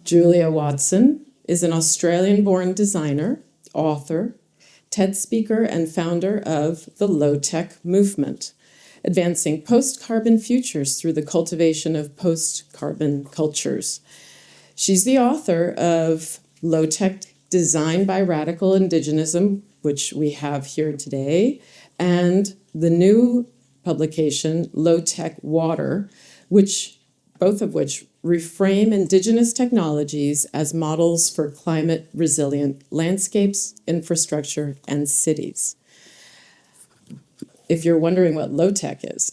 Julia Watson is an Australian-born designer, author, TED speaker, and founder of the Lo-TEK movement, advancing post-carbon futures through the cultivation of post-carbon cultures. She's the author of Lo-TEK Design by Radical Indigenism, which we have here today, and the new publication, Lo-TEK Water, both of which reframe Indigenous technologies as models for climate-resilient landscapes, infrastructure, and cities. If you're wondering what Lo-TEK is,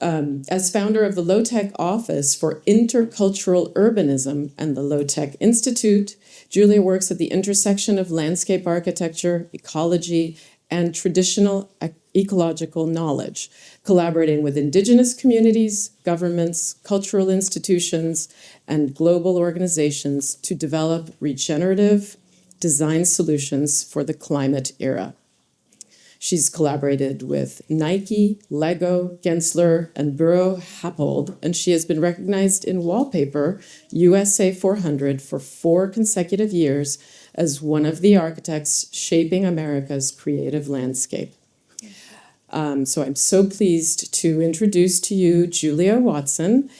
as founder of the Lo-TEK Office for Intercultural Urbanism and the Lo-TEK Institute, Julia works at the intersection of landscape architecture, ecology, and traditional ecological knowledge, collaborating with Indigenous communities, governments, cultural institutions, and global organizations to develop regenerative design solutions for the climate era. She's collaborated with Nike, Lego, Gensler, and Buro Happold, and she has been recognized in Wallpaper USA 400 for 4 consecutive years as one of the architects shaping America's creative landscape. So I'm so pleased to introduce to you Julia Watson.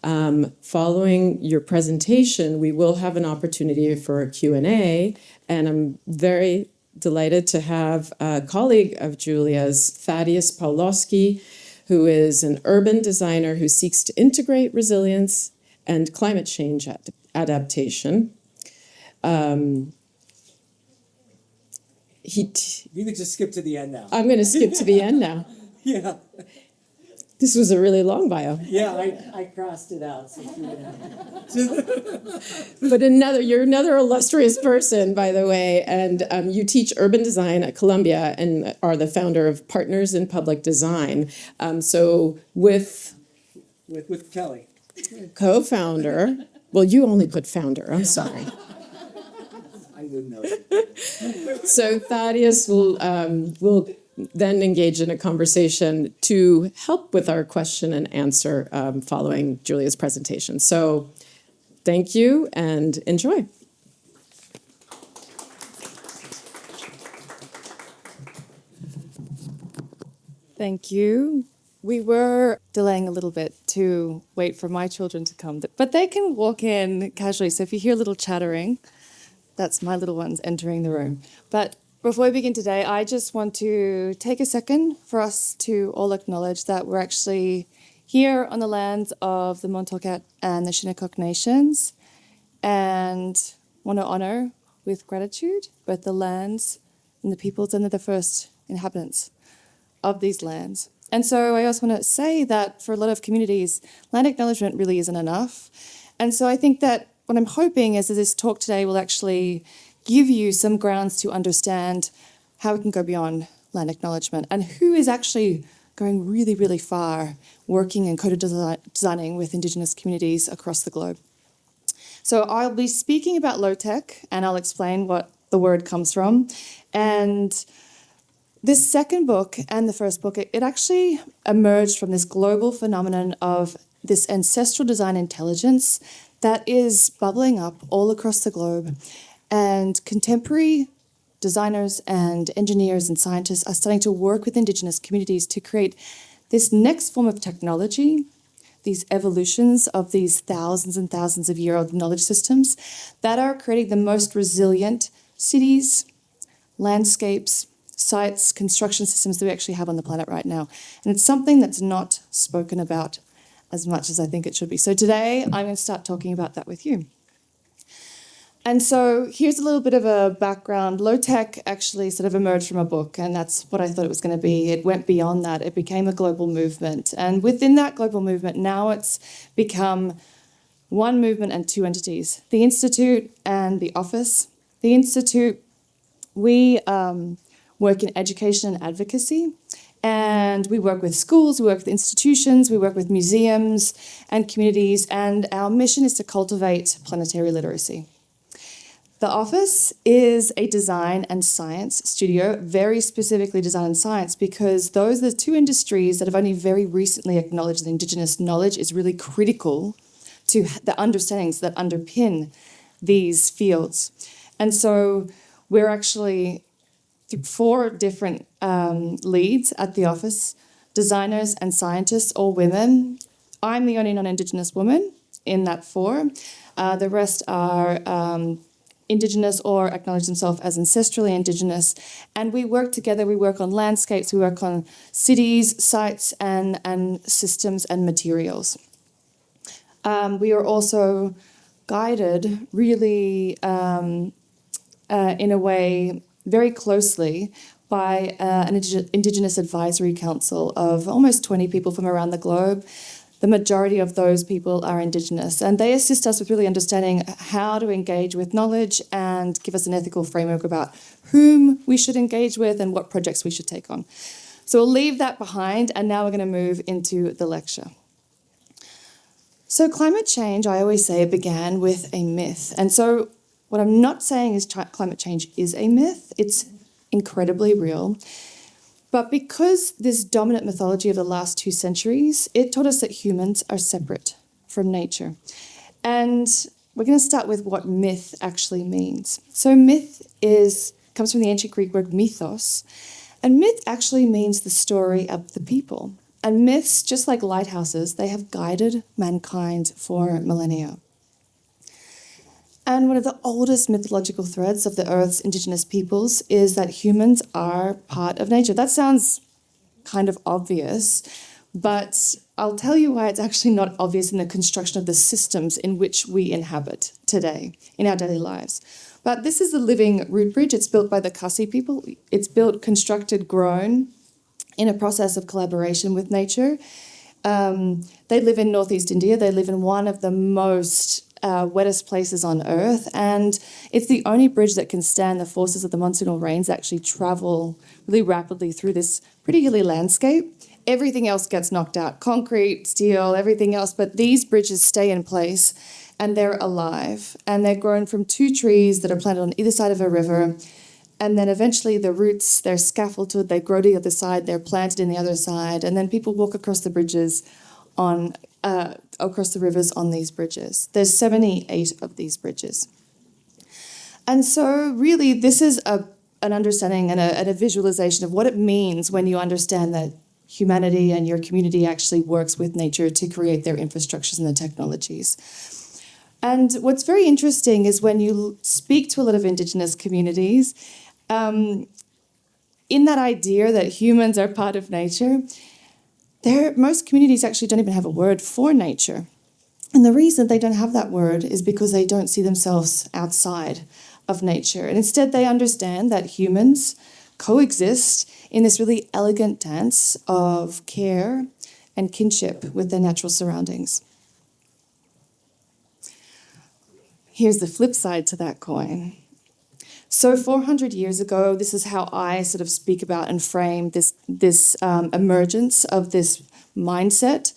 Following your presentation, we will have an opportunity for a Q&A, and I'm very delighted to have a colleague of Julia's, Thaddeus Pawlowski, who is an urban designer who seeks to integrate resilience and climate change adaptation. You could just skip to the end now. I'm going to skip to the end now. Yeah. This was a really long bio. Yeah, I crossed it out. So But you're another illustrious person, by the way, and you teach urban design at Columbia and are the founder of Partners in Public Design. So with Kelly, co-founder, well, you only put founder, I'm sorry. I didn't know that. So Thaddeus will then engage in a conversation to help with our question and answer following Julia's presentation. So thank you and enjoy. Thank you. We were delaying a little bit to wait for my children to come, but they can walk in casually. So if you hear a little chattering, that's my little ones entering the room. But before we begin today, I just want to take a second for us to all acknowledge that we're actually here on the lands of the Montauk and the Shinnecock Nations, and want to honor with gratitude both the lands and the peoples and the first inhabitants of these lands. And so I also want to say that for a lot of communities, land acknowledgement really isn't enough. And so I think that what I'm hoping is that this talk today will actually give you some grounds to understand how we can go beyond land acknowledgement and who is actually going really, really far working and co-designing with Indigenous communities across the globe. So I'll be speaking about Lo-TEK, and I'll explain what the word comes from. And this second book and the first book, it actually emerged from this global phenomenon of this ancestral design intelligence that is bubbling up all across the globe. And contemporary designers and engineers and scientists are starting to work with Indigenous communities to create this next form of technology, these evolutions of these thousands and thousands of year old knowledge systems that are creating the most resilient cities, landscapes, sites, construction systems that we actually have on the planet right now. And it's something that's not spoken about as much as I think it should be. So today I'm going to start talking about that with you. And so here's a little bit of a background. Lo-TEK actually sort of emerged from a book, and that's what I thought it was going to be. It went beyond that. It became a global movement. And within that global movement, now it's become one movement and 2 entities, the Institute and the Office. The Institute, we work in education and advocacy, and we work with schools, we work with institutions, we work with museums and communities, and our mission is to cultivate planetary literacy. The Office is a design and science studio, very specifically design and science, because those are the 2 industries that have only very recently acknowledged that Indigenous knowledge is really critical to the understandings that underpin these fields. And so we're actually 4 different leads at the office, designers and scientists, all women. I'm the only non-Indigenous woman in that 4. The rest are Indigenous or acknowledge themselves as ancestrally Indigenous. And we work together, we work on landscapes, we work on cities, sites, and systems and materials. We are also guided really in a way very closely by an Indigenous Advisory Council of almost 20 people from around the globe. The majority of those people are Indigenous, and they assist us with really understanding how to engage with knowledge and give us an ethical framework about whom we should engage with and what projects we should take on. So we'll leave that behind, and now we're going to move into the lecture. So climate change, I always say, began with a myth. And so what I'm not saying is climate change is a myth. It's incredibly real. But because this dominant mythology of the last 2 centuries, it taught us that humans are separate from nature. And we're going to start with what myth actually means. So myth comes from the ancient Greek word mythos, and myth actually means the story of the people. And myths, just like lighthouses, they have guided mankind for millennia. And one of the oldest mythological threads of the Earth's Indigenous peoples is that humans are part of nature. That sounds kind of obvious, but I'll tell you why it's actually not obvious in the construction of the systems in which we inhabit today in our daily lives. But this is the living root bridge. It's built by the Khasi people. It's built, constructed, grown in a process of collaboration with nature. They live in northeast India. They live in one of the most wettest places on Earth, and it's the only bridge that can stand the forces of the monsoonal rains that actually travel really rapidly through this pretty hilly landscape. Everything else gets knocked out, concrete, steel, everything else, but these bridges stay in place and they're alive, and they're grown from 2 trees that are planted on either side of a river, and then eventually the roots, they're scaffolded, they grow to the other side, they're planted in the other side, and then people walk across the bridges across the rivers on these bridges. There's 78 of these bridges. And so really this is an understanding and a visualization of what it means when you understand that humanity and your community actually works with nature to create their infrastructures and the technologies. And what's very interesting is when you speak to a lot of Indigenous communities, in that idea that humans are part of nature, most communities actually don't even have a word for nature. And the reason they don't have that word is because they don't see themselves outside of nature. And instead they understand that humans coexist in this really elegant dance of care and kinship with their natural surroundings. Here's the flip side to that coin. So 400 years ago, this is how I sort of speak about and frame this emergence of this mindset.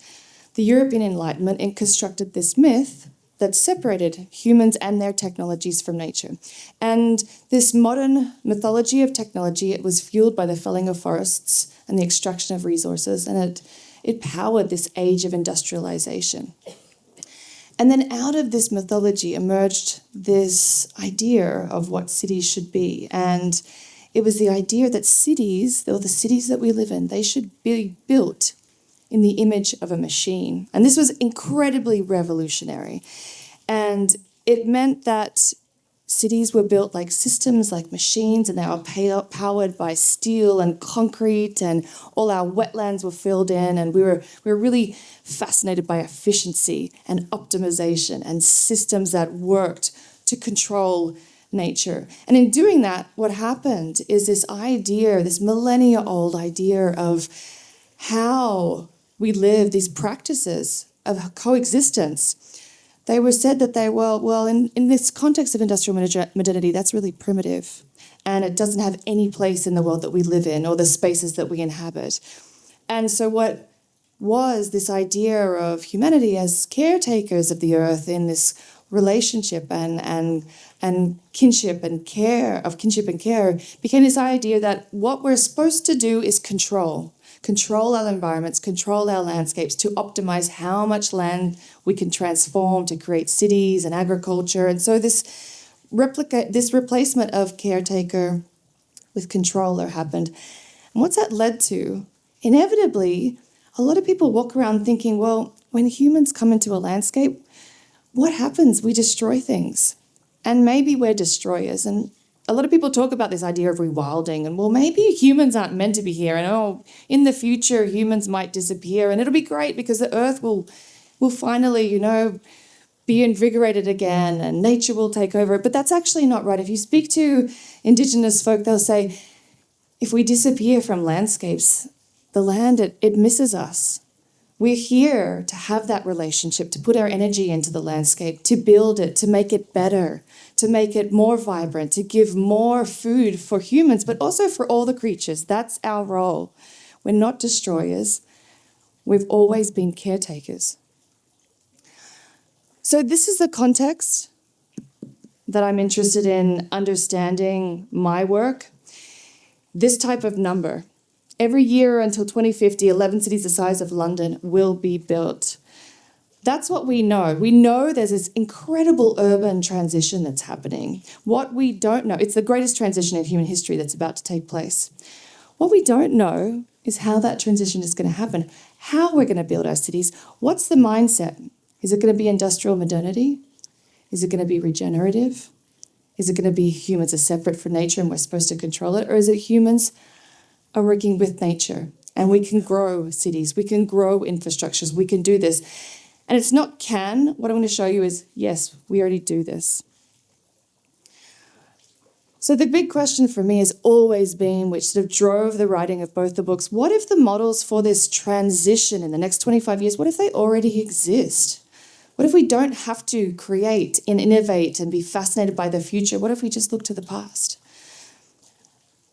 The European Enlightenment constructed this myth that separated humans and their technologies from nature. And this modern mythology of technology, it was fueled by the felling of forests and the extraction of resources, and it powered this age of industrialization. And then out of this mythology emerged this idea of what cities should be. And it was the idea that cities, or the cities that we live in, they should be built in the image of a machine. And this was incredibly revolutionary. And it meant that cities were built like systems, like machines, and they were powered by steel and concrete, and all our wetlands were filled in, and we were really fascinated by efficiency and optimization and systems that worked to control nature. And in doing that, what happened is this idea, this millennia-old idea of how we live, these practices of coexistence. They were said that in this context of industrial modernity, that's really primitive, and it doesn't have any place in the world that we live in or the spaces that we inhabit. And so what was this idea of humanity as caretakers of the earth in this relationship and kinship and care became this idea that what we're supposed to do is control control our environments, control our landscapes, to optimize how much land we can transform to create cities and agriculture. And so this replacement of caretaker with controller happened. And what's that led to? Inevitably, a lot of people walk around thinking, well, when humans come into a landscape, what happens? We destroy things. And maybe we're destroyers. And a lot of people talk about this idea of rewilding, and well, maybe humans aren't meant to be here, and oh, in the future humans might disappear, and it'll be great because the earth will finally, be invigorated again, and nature will take over. But that's actually not right. If you speak to Indigenous folk, they'll say, if we disappear from landscapes, the land, it misses us. We're here to have that relationship, to put our energy into the landscape, to build it, to make it better, to make it more vibrant, to give more food for humans, but also for all the creatures. That's our role. We're not destroyers. We've always been caretakers. So this is the context that I'm interested in understanding my work. This type of number. Every year until 2050, 11 cities the size of London will be built. That's what we know. We know there's this incredible urban transition that's happening. What we don't know, it's the greatest transition in human history that's about to take place. What we don't know is how that transition is going to happen, how we're going to build our cities. What's the mindset? Is it going to be industrial modernity? Is it going to be regenerative? Is it going to be humans are separate from nature and we're supposed to control it? Or is it humans are working with nature and we can grow cities, we can grow infrastructures, we can do this? And it's not can. What I'm going to show you is, yes, we already do this. So the big question for me has always been, which sort of drove the writing of both the books, what if the models for this transition in the next 25 years, what if they already exist? What if we don't have to create and innovate and be fascinated by the future? What if we just look to the past?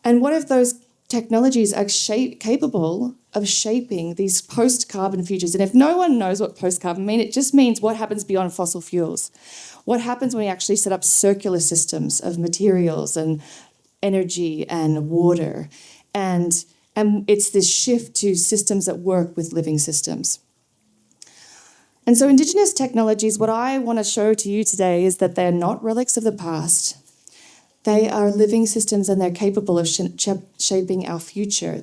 And what if those technologies are capable of shaping these post-carbon futures? And if no one knows what post-carbon means, it just means what happens beyond fossil fuels. What happens when we actually set up circular systems of materials and energy and water? And it's this shift to systems that work with living systems. And so Indigenous technologies, what I want to show to you today is that they're not relics of the past. They are living systems and they're capable of shaping our future,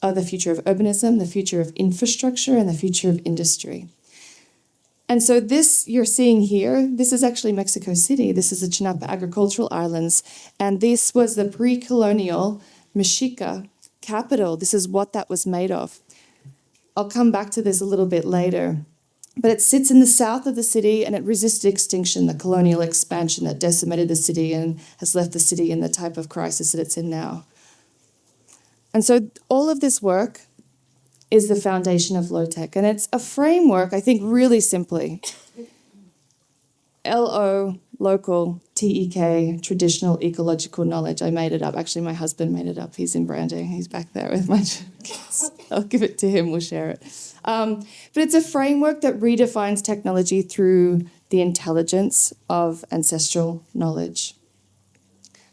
the future of urbanism, the future of infrastructure, and the future of industry. And so this you're seeing here, this is actually Mexico City. This is the Chinapa Agricultural Islands. And this was the pre-colonial Mexica capital. This is what that was made of. I'll come back to this a little bit later. But it sits in the south of the city and it resisted extinction, the colonial expansion that decimated the city and has left the city in the type of crisis that it's in now. And so all of this work is the foundation of Lo-TEK. And it's a framework, I think, really simply. LO, local, TEK, traditional ecological knowledge. I made it up. Actually, my husband made it up. He's in branding. He's back there with my kids. I'll give it to him. We'll share it. But it's a framework that redefines technology through the intelligence of ancestral knowledge.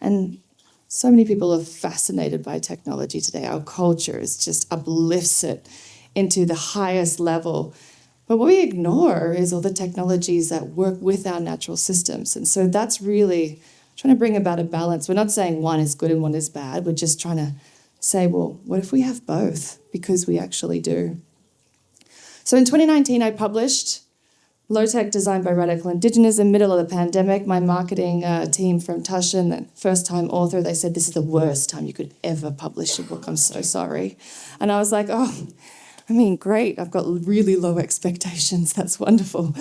And so many people are fascinated by technology today. Our culture just uplifts it into the highest level. But what we ignore is all the technologies that work with our natural systems. And so that's really trying to bring about a balance. We're not saying one is good and one is bad. We're just trying to say, well, what if we have both? Because we actually do. So in 2019, I published Lo-TEK designed by Radical Indigenism, middle of the pandemic. My marketing team from TASCHEN, the first-time author, they said, this is the worst time you could ever publish a book. I'm so sorry. And I was like, oh, I mean, great. I've got really low expectations. That's wonderful.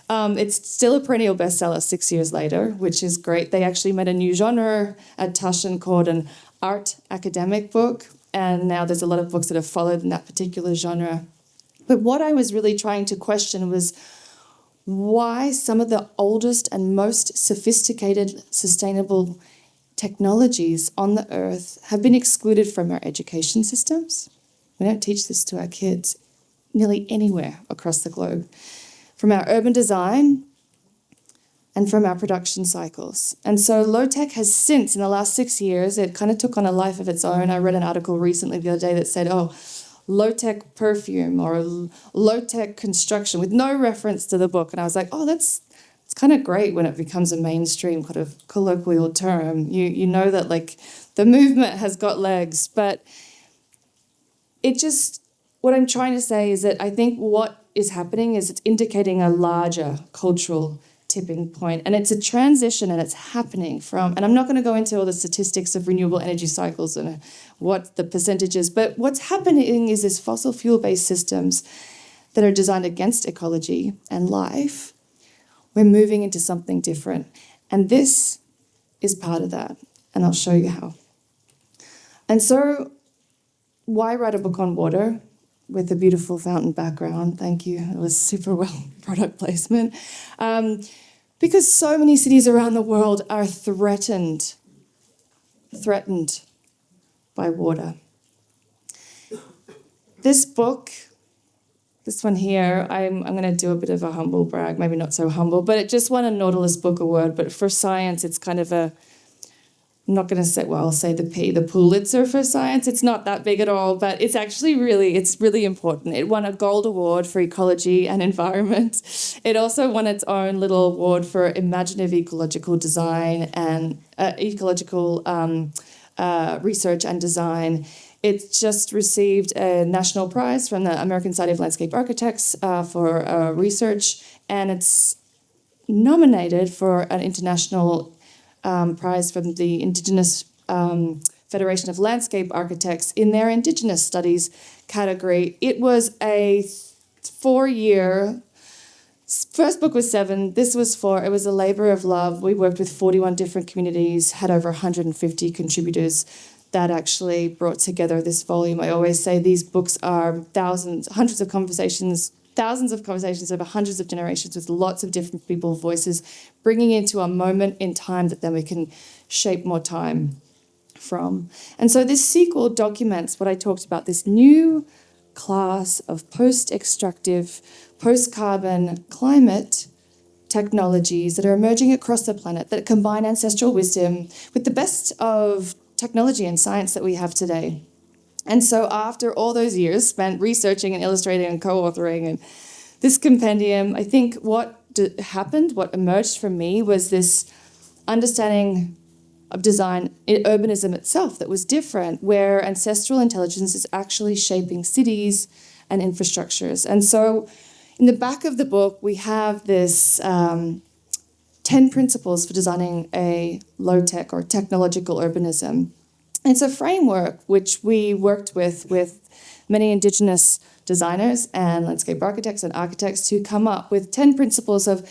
It's still a perennial bestseller 6 years later, which is great. They actually made a new genre at TASCHEN called an art academic book. And now there's a lot of books that have followed in that particular genre. But what I was really trying to question was why some of the oldest and most sophisticated sustainable technologies on the earth have been excluded from our education systems. We don't teach this to our kids nearly anywhere across the globe. From our urban design and from our production cycles. And so Lo-TEK has in the last 6 years, it kind of took on a life of its own. I read an article recently the other day that said, low-tech perfume or low-tech construction with no reference to the book. And I was like, oh, it's kind of great when it becomes a mainstream kind of colloquial term. You know that like the movement has got legs, but it just, what I'm trying to say is that I think what is happening is it's indicating a larger cultural tipping point, and it's a transition, and it's happening from, and I'm not going to go into all the statistics of renewable energy cycles and what the percentage is, but what's happening is this fossil fuel-based systems that are designed against ecology and life, we're moving into something different. And this is part of that, and I'll show you how. And so, why write a book on water with a beautiful fountain background? Thank you. It was super well product placement. Because so many cities around the world are threatened by water. This book, this one here, I'm going to do a bit of a humble brag, maybe not so humble, but it just won a Nautilus Book Award. But for science, it's kind of a, I'm not going to say, well, I'll say the Pulitzer for science. It's not that big at all, but it's actually it's really important. It won a gold award for ecology and environment. It also won its own little award for imaginative ecological design and ecological research and design. It's just received a national prize from the American Society of Landscape Architects for research, and it's nominated for an international prize from the Indigenous Federation of Landscape Architects in their Indigenous Studies category. It was a 4-year, first book was 7, this was 4. It was a labour of love. We worked with 41 different communities, had over 150 contributors that actually brought together this volume. I always say these books are thousands of conversations over hundreds of generations with lots of different people's voices, bringing into a moment in time that then we can shape more time from. And so this sequel documents what I talked about, this new class of post-extractive, post-carbon climate technologies that are emerging across the planet that combine ancestral wisdom with the best of technology and science that we have today. And so after all those years spent researching and illustrating and co-authoring and this compendium, I think what happened, what emerged from me was this understanding of design in urbanism itself that was different, where ancestral intelligence is actually shaping cities and infrastructures. And so in the back of the book, we have this 10 principles for designing a low-tech or technological urbanism. It's a framework which we worked with many Indigenous designers and landscape architects and architects to come up with 10 principles of,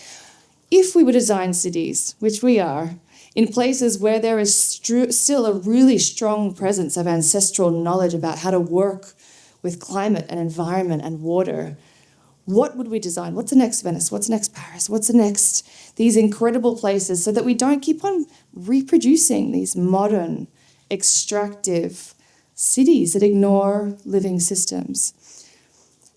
if we would design cities, which we are, in places where there is still a really strong presence of ancestral knowledge about how to work with climate and environment and water, what would we design? What's the next Venice? What's the next Paris? What's the next these incredible places, so that we don't keep on reproducing these modern, extractive cities that ignore living systems.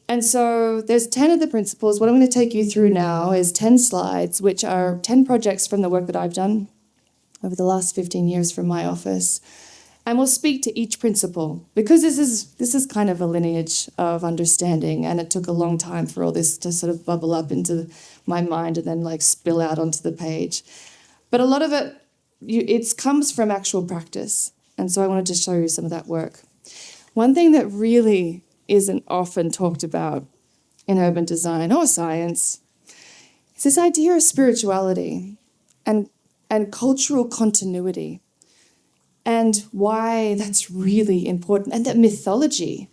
And so there's 10 of the principles. What I'm going to take you through now is 10 slides, which are 10 projects from the work that I've done over the last 15 years from my office. And we'll speak to each principle, because this is kind of a lineage of understanding, and it took a long time for all this to sort of bubble up into my mind and then like spill out onto the page. But a lot of it comes from actual practice, and so I wanted to show you some of that work. One thing that really isn't often talked about in urban design or science is this idea of spirituality and cultural continuity, and why that's really important, and that mythology,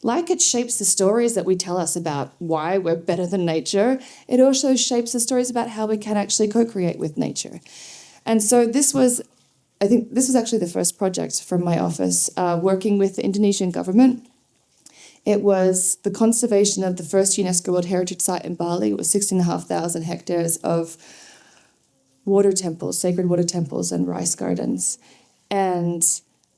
like it shapes the stories that we tell us about why we're better than nature, it also shapes the stories about how we can actually co-create with nature. And so I think this was actually the first project from my office, working with the Indonesian government. It was the conservation of the first UNESCO World Heritage Site in Bali. It was 16,500 hectares of water temples, sacred water temples and rice gardens. And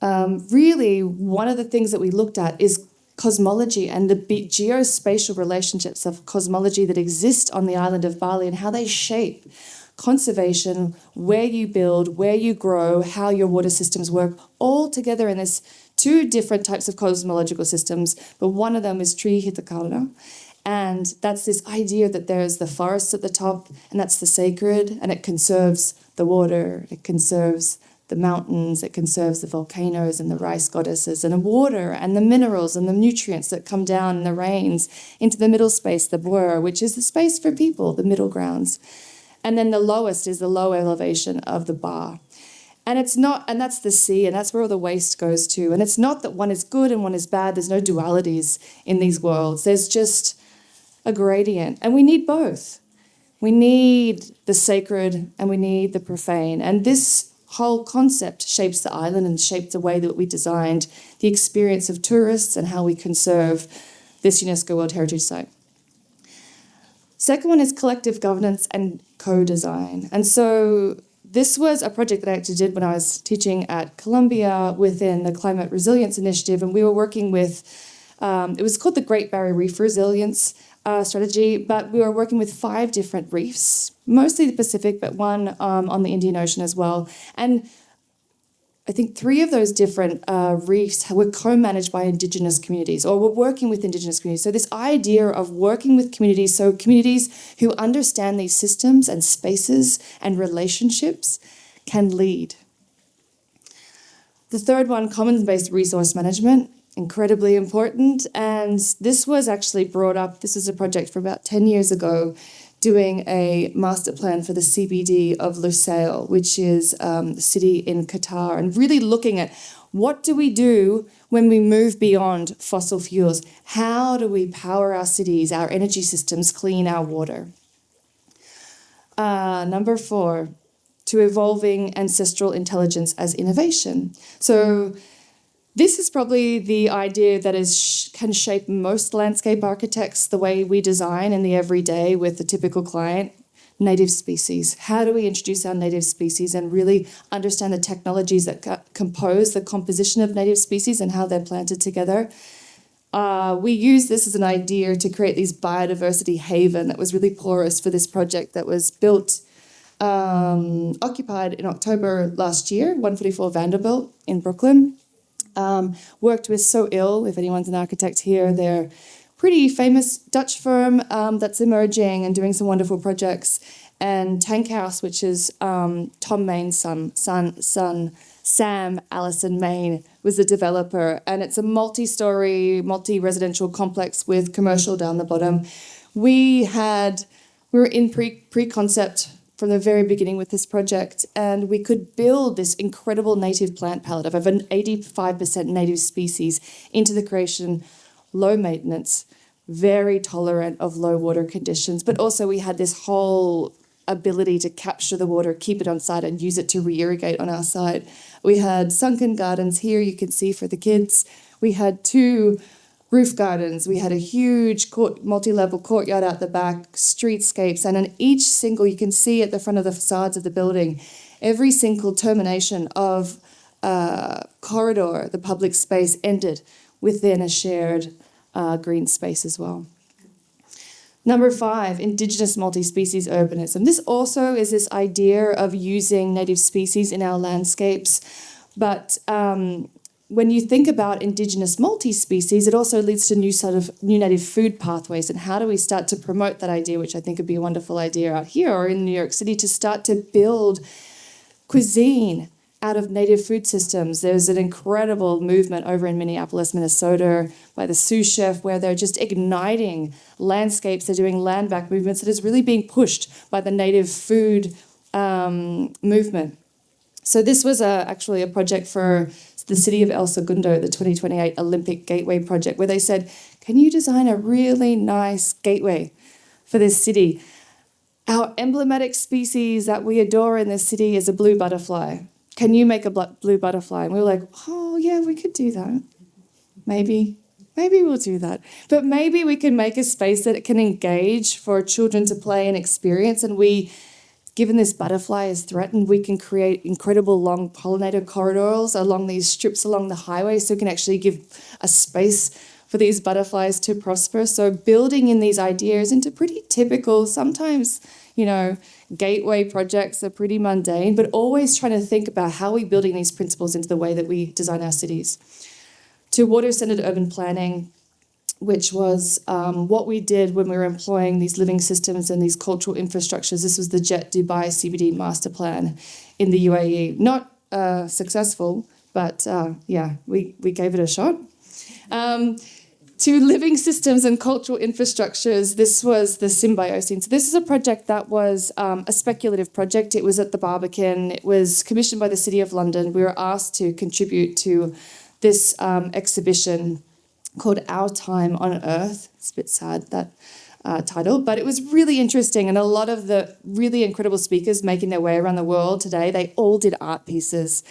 really, one of the things that we looked at is cosmology and the geospatial relationships of cosmology that exist on the island of Bali and how they shape conservation, where you build, where you grow, how your water systems work, all together in this two different types of cosmological systems, but one of them is Tree Hitakarana. And that's this idea that there's the forest at the top, and that's the sacred, and it conserves the water, it conserves the mountains, it conserves the volcanoes and the rice goddesses, and the water and the minerals and the nutrients that come down in the rains into the middle space, the bur, which is the space for people, the middle grounds. And then the lowest is the low elevation of the bar. And it's not, and that's the sea, and that's where all the waste goes to. And it's not that one is good and one is bad. There's no dualities in these worlds. There's just a gradient. And we need both. We need the sacred and we need the profane. And this whole concept shapes the island and shaped the way that we designed the experience of tourists and how we conserve this UNESCO World Heritage Site. Second one is collective governance and co-design. And so this was a project that I actually did when I was teaching at Columbia within the Climate Resilience Initiative, and we were working with, it was called the Great Barrier Reef Resilience Strategy, but we were working with 5 different reefs, mostly the Pacific, but one on the Indian Ocean as well. And I think 3 of those different reefs were co-managed by Indigenous communities, or were working with Indigenous communities. So this idea of working with communities, so communities who understand these systems and spaces and relationships can lead. The third one, commons-based resource management, incredibly important. And this was actually brought up, this is a project from about 10 years ago, doing a master plan for the CBD of Lusail, which is the city in Qatar, and really looking at what do we do when we move beyond fossil fuels? How do we power our cities, our energy systems, clean our water? Number 4, to evolving ancestral intelligence as innovation. So this is probably the idea that can shape most landscape architects, the way we design in the everyday with the typical client. Native species. How do we introduce our native species and really understand the technologies that compose the composition of native species and how they're planted together? We use this as an idea to create this biodiversity haven that was really porous for this project that was built, occupied in October last year, 144 Vanderbilt in Brooklyn. Worked with So Ill, if anyone's an architect here. They're pretty famous Dutch firm that's emerging and doing some wonderful projects. And Tank House, which is Tom Main's son, Sam Allison Main, was the developer. And it's a multi-story, multi-residential complex with commercial down the bottom. We were in pre-concept from the very beginning with this project, and we could build this incredible native plant palette of over 85% native species into the creation, low maintenance, very tolerant of low water conditions, but also we had this whole ability to capture the water, keep it on site and use it to re-irrigate on our site. We had sunken gardens here, you can see for the kids. We had 2 roof gardens. We had a huge multi-level courtyard out the back, streetscapes, and on each single, you can see at the front of the facades of the building, every single termination of corridor, the public space, ended within a shared green space as well. Number 5, Indigenous multi-species urbanism. This also is this idea of using native species in our landscapes, but when you think about Indigenous multi-species, it also leads to new native food pathways. And how do we start to promote that idea, which I think would be a wonderful idea out here or in New York City, to start to build cuisine out of native food systems. There's an incredible movement over in Minneapolis, Minnesota, by the sous chef, where they're just igniting landscapes. They're doing land back movements that is really being pushed by the native food movement. So this was actually a project for the city of El Segundo, the 2028 Olympic Gateway project, where they said, can you design a really nice gateway for this city? Our emblematic species that we adore in this city is a blue butterfly. Can you make a blue butterfly? And we were like, oh, yeah, we could do that. Maybe we'll do that. But maybe we can make a space that can engage for children to play and experience, and given this butterfly is threatened, we can create incredible long pollinator corridors along these strips along the highway, so we can actually give a space for these butterflies to prosper. So building in these ideas into pretty typical, sometimes, gateway projects are pretty mundane, but always trying to think about how we're building these principles into the way that we design our cities. to water-centered urban planning, which was what we did when we were employing these living systems and these cultural infrastructures. This was the Jet Dubai CBD master plan in the UAE. Not successful, but we gave it a shot. To living systems and cultural infrastructures, this was the Symbiosine. So this is a project that was a speculative project. It was at the Barbican. It was commissioned by the City of London. We were asked to contribute to this exhibition called Our Time on Earth. It's a bit sad, that title, but it was really interesting. And a lot of the really incredible speakers making their way around the world today, they all did art pieces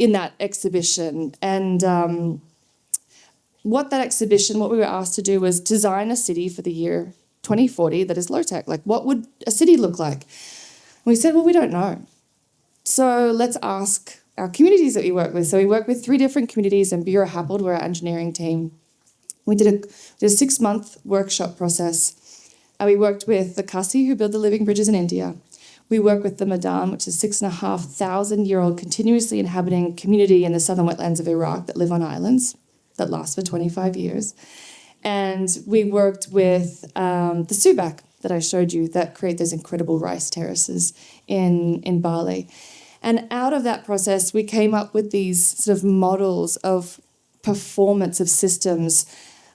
in that exhibition. And what we were asked to do was design a city for the year 2040 that is low-tech. Like, what would a city look like? And we said, well, we don't know. So let's ask our communities that we work with. So we work with 3 different communities, and Bureau Happold, we're our engineering team. We did a 6-month workshop process. We worked with the Kasi, who build the living bridges in India. We work with the Madan, which is 6,500-year-old continuously inhabiting community in the southern wetlands of Iraq that live on islands that last for 25 years. And we worked with the Subak that I showed you that create those incredible rice terraces in Bali. And out of that process, we came up with these sort of models of performance of systems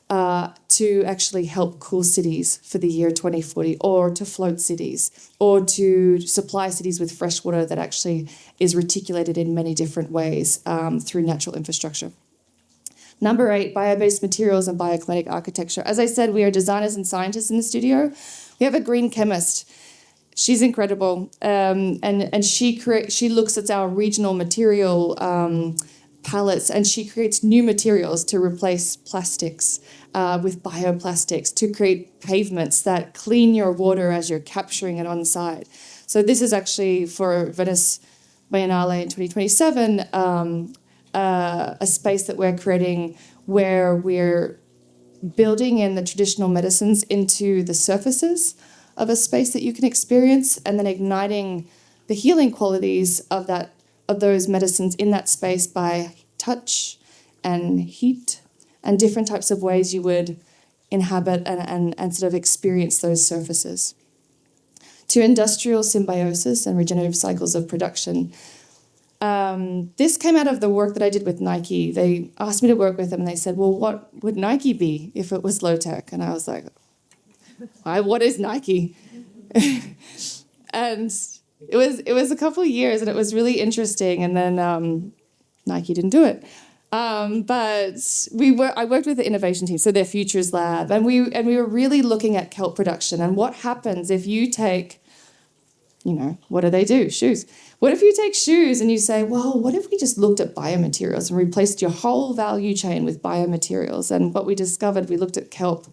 to actually help cool cities for the year 2040, or to float cities, or to supply cities with fresh water that actually is reticulated in many different ways through natural infrastructure. Number 8, bio-based materials and bioclimatic architecture. As I said, we are designers and scientists in the studio. We have a green chemist. She's incredible, and she looks at our regional material palettes, and she creates new materials to replace plastics with bioplastics, to create pavements that clean your water as you're capturing it on site. So this is actually for Venice Biennale in 2027, a space that we're creating where we're building in the traditional medicines into the surfaces of a space that you can experience, and then igniting the healing qualities of those medicines in that space by touch and heat and different types of ways you would inhabit and sort of experience those surfaces. To industrial symbiosis and regenerative cycles of production. This came out of the work that I did with Nike. They asked me to work with them, and they said, well, what would Nike be if it was low-tech? And I was like, what is Nike? And it was a couple of years, and it was really interesting. And then Nike didn't do it. But I worked with the innovation team, so their Futures Lab, and we were really looking at kelp production and what happens if you take, what do they do? Shoes. What if you take shoes and you say, well, what if we just looked at biomaterials and replaced your whole value chain with biomaterials? And what we discovered, we looked at kelp.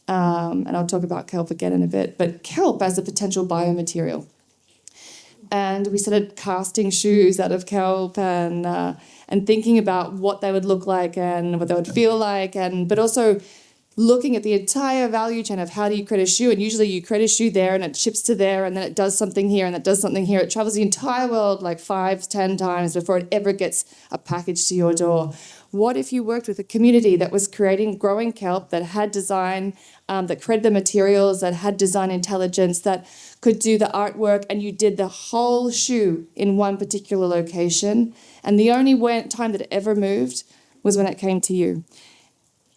And I'll talk about kelp again in a bit, but kelp as a potential biomaterial. And we started casting shoes out of kelp and thinking about what they would look like and what they would feel like, but also looking at the entire value chain of how do you create a shoe. And usually you create a shoe there and it ships to there, and then it does something here and it does something here. It travels the entire world like 5-10 times before it ever gets a package to your door. What if you worked with a community that was growing kelp, that had design, that created the materials, that had design intelligence, that could do the artwork, and you did the whole shoe in one particular location, and the only time that it ever moved was when it came to you?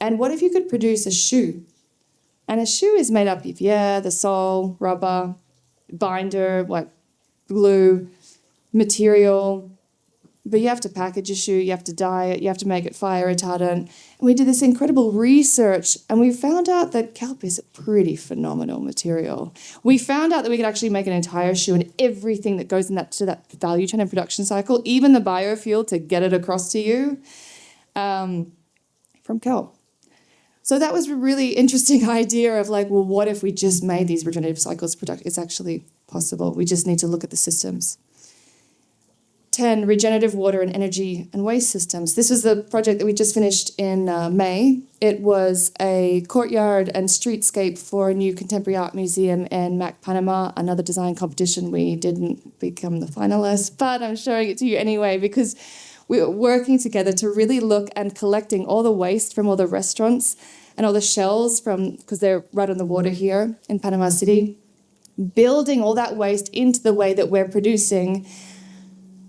And what if you could produce a shoe? And a shoe is made up of, the sole, rubber, binder, glue, material. But you have to package a shoe, you have to dye it, you have to make it fire retardant. And we did this incredible research, and we found out that kelp is a pretty phenomenal material. We found out that we could actually make an entire shoe, and everything that goes to that value chain and production cycle, even the biofuel to get it across to you, from kelp. So that was a really interesting idea of what if we just made these regenerative cycles productive? It's actually possible. We just need to look at the systems. 10, regenerative water and energy and waste systems. This was the project that we just finished in May. It was a courtyard and streetscape for a new contemporary art museum in Mac, Panama, another design competition. We didn't become the finalists, but I'm showing it to you anyway because we're working together to really look and collecting all the waste from all the restaurants and all the shells from, because they're right on the water here in Panama City, building all that waste into the way that we're producing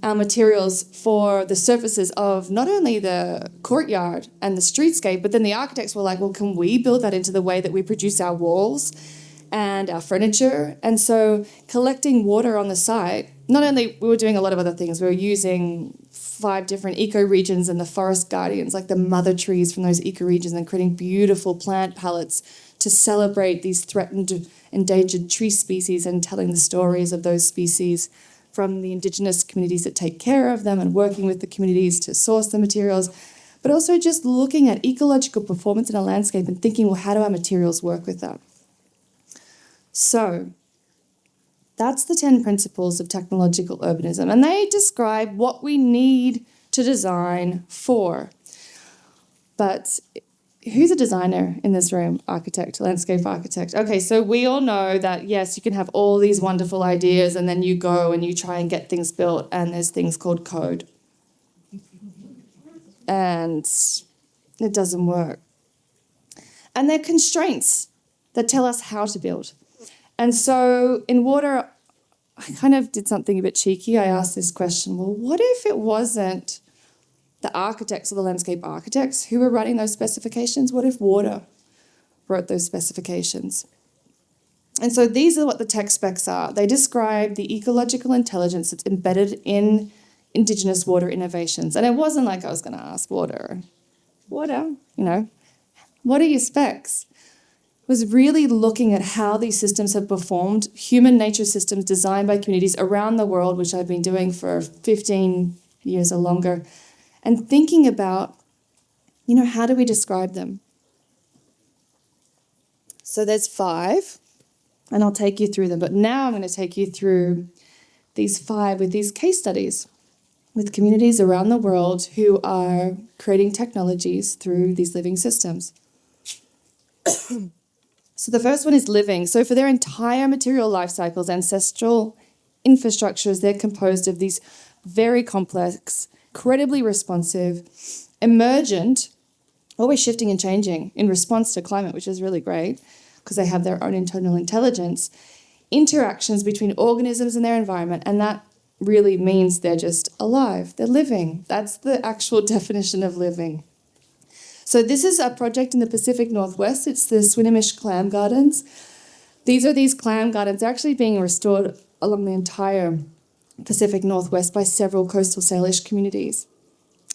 our materials for the surfaces of not only the courtyard and the streetscape, but then the architects were like, well, can we build that into the way that we produce our walls and our furniture? And so collecting water on the site, not only we were doing a lot of other things, we were using 5 different ecoregions and the forest guardians, like the mother trees from those ecoregions, and creating beautiful plant palettes to celebrate these threatened, endangered tree species and telling the stories of those species from the Indigenous communities that take care of them and working with the communities to source the materials, but also just looking at ecological performance in a landscape and thinking, well, how do our materials work with that? So that's the 10 principles of technological urbanism, and they describe what we need to design for. But who's a designer in this room? Architect, landscape architect. Okay, so we all know that, yes, you can have all these wonderful ideas and then you go and you try and get things built, and there's things called code. And it doesn't work. And there are constraints that tell us how to build. And so in water, I kind of did something a bit cheeky. I asked this question, well, what if it wasn't the architects or the landscape architects who were writing those specifications? What if water wrote those specifications? And so these are what the tech specs are. They describe the ecological intelligence that's embedded in Indigenous water innovations. And it wasn't like I was going to ask water, what are your specs? It was really looking at how these systems have performed, human nature systems designed by communities around the world, which I've been doing for 15 years or longer, and thinking about, how do we describe them? So there's 5, and I'll take you through them. But now I'm going to take you through these 5 with these case studies with communities around the world who are creating technologies through these living systems. So the first one is living. So for their entire material life cycles, ancestral infrastructures, they're composed of these very complex, incredibly responsive, emergent, always shifting and changing in response to climate, which is really great because they have their own internal intelligence, interactions between organisms and their environment, and that really means they're just alive, they're living. That's the actual definition of living. So this is a project in the Pacific Northwest. It's the Swinomish Clam Gardens. These clam gardens are actually being restored along the entire Pacific Northwest by several coastal Salish communities.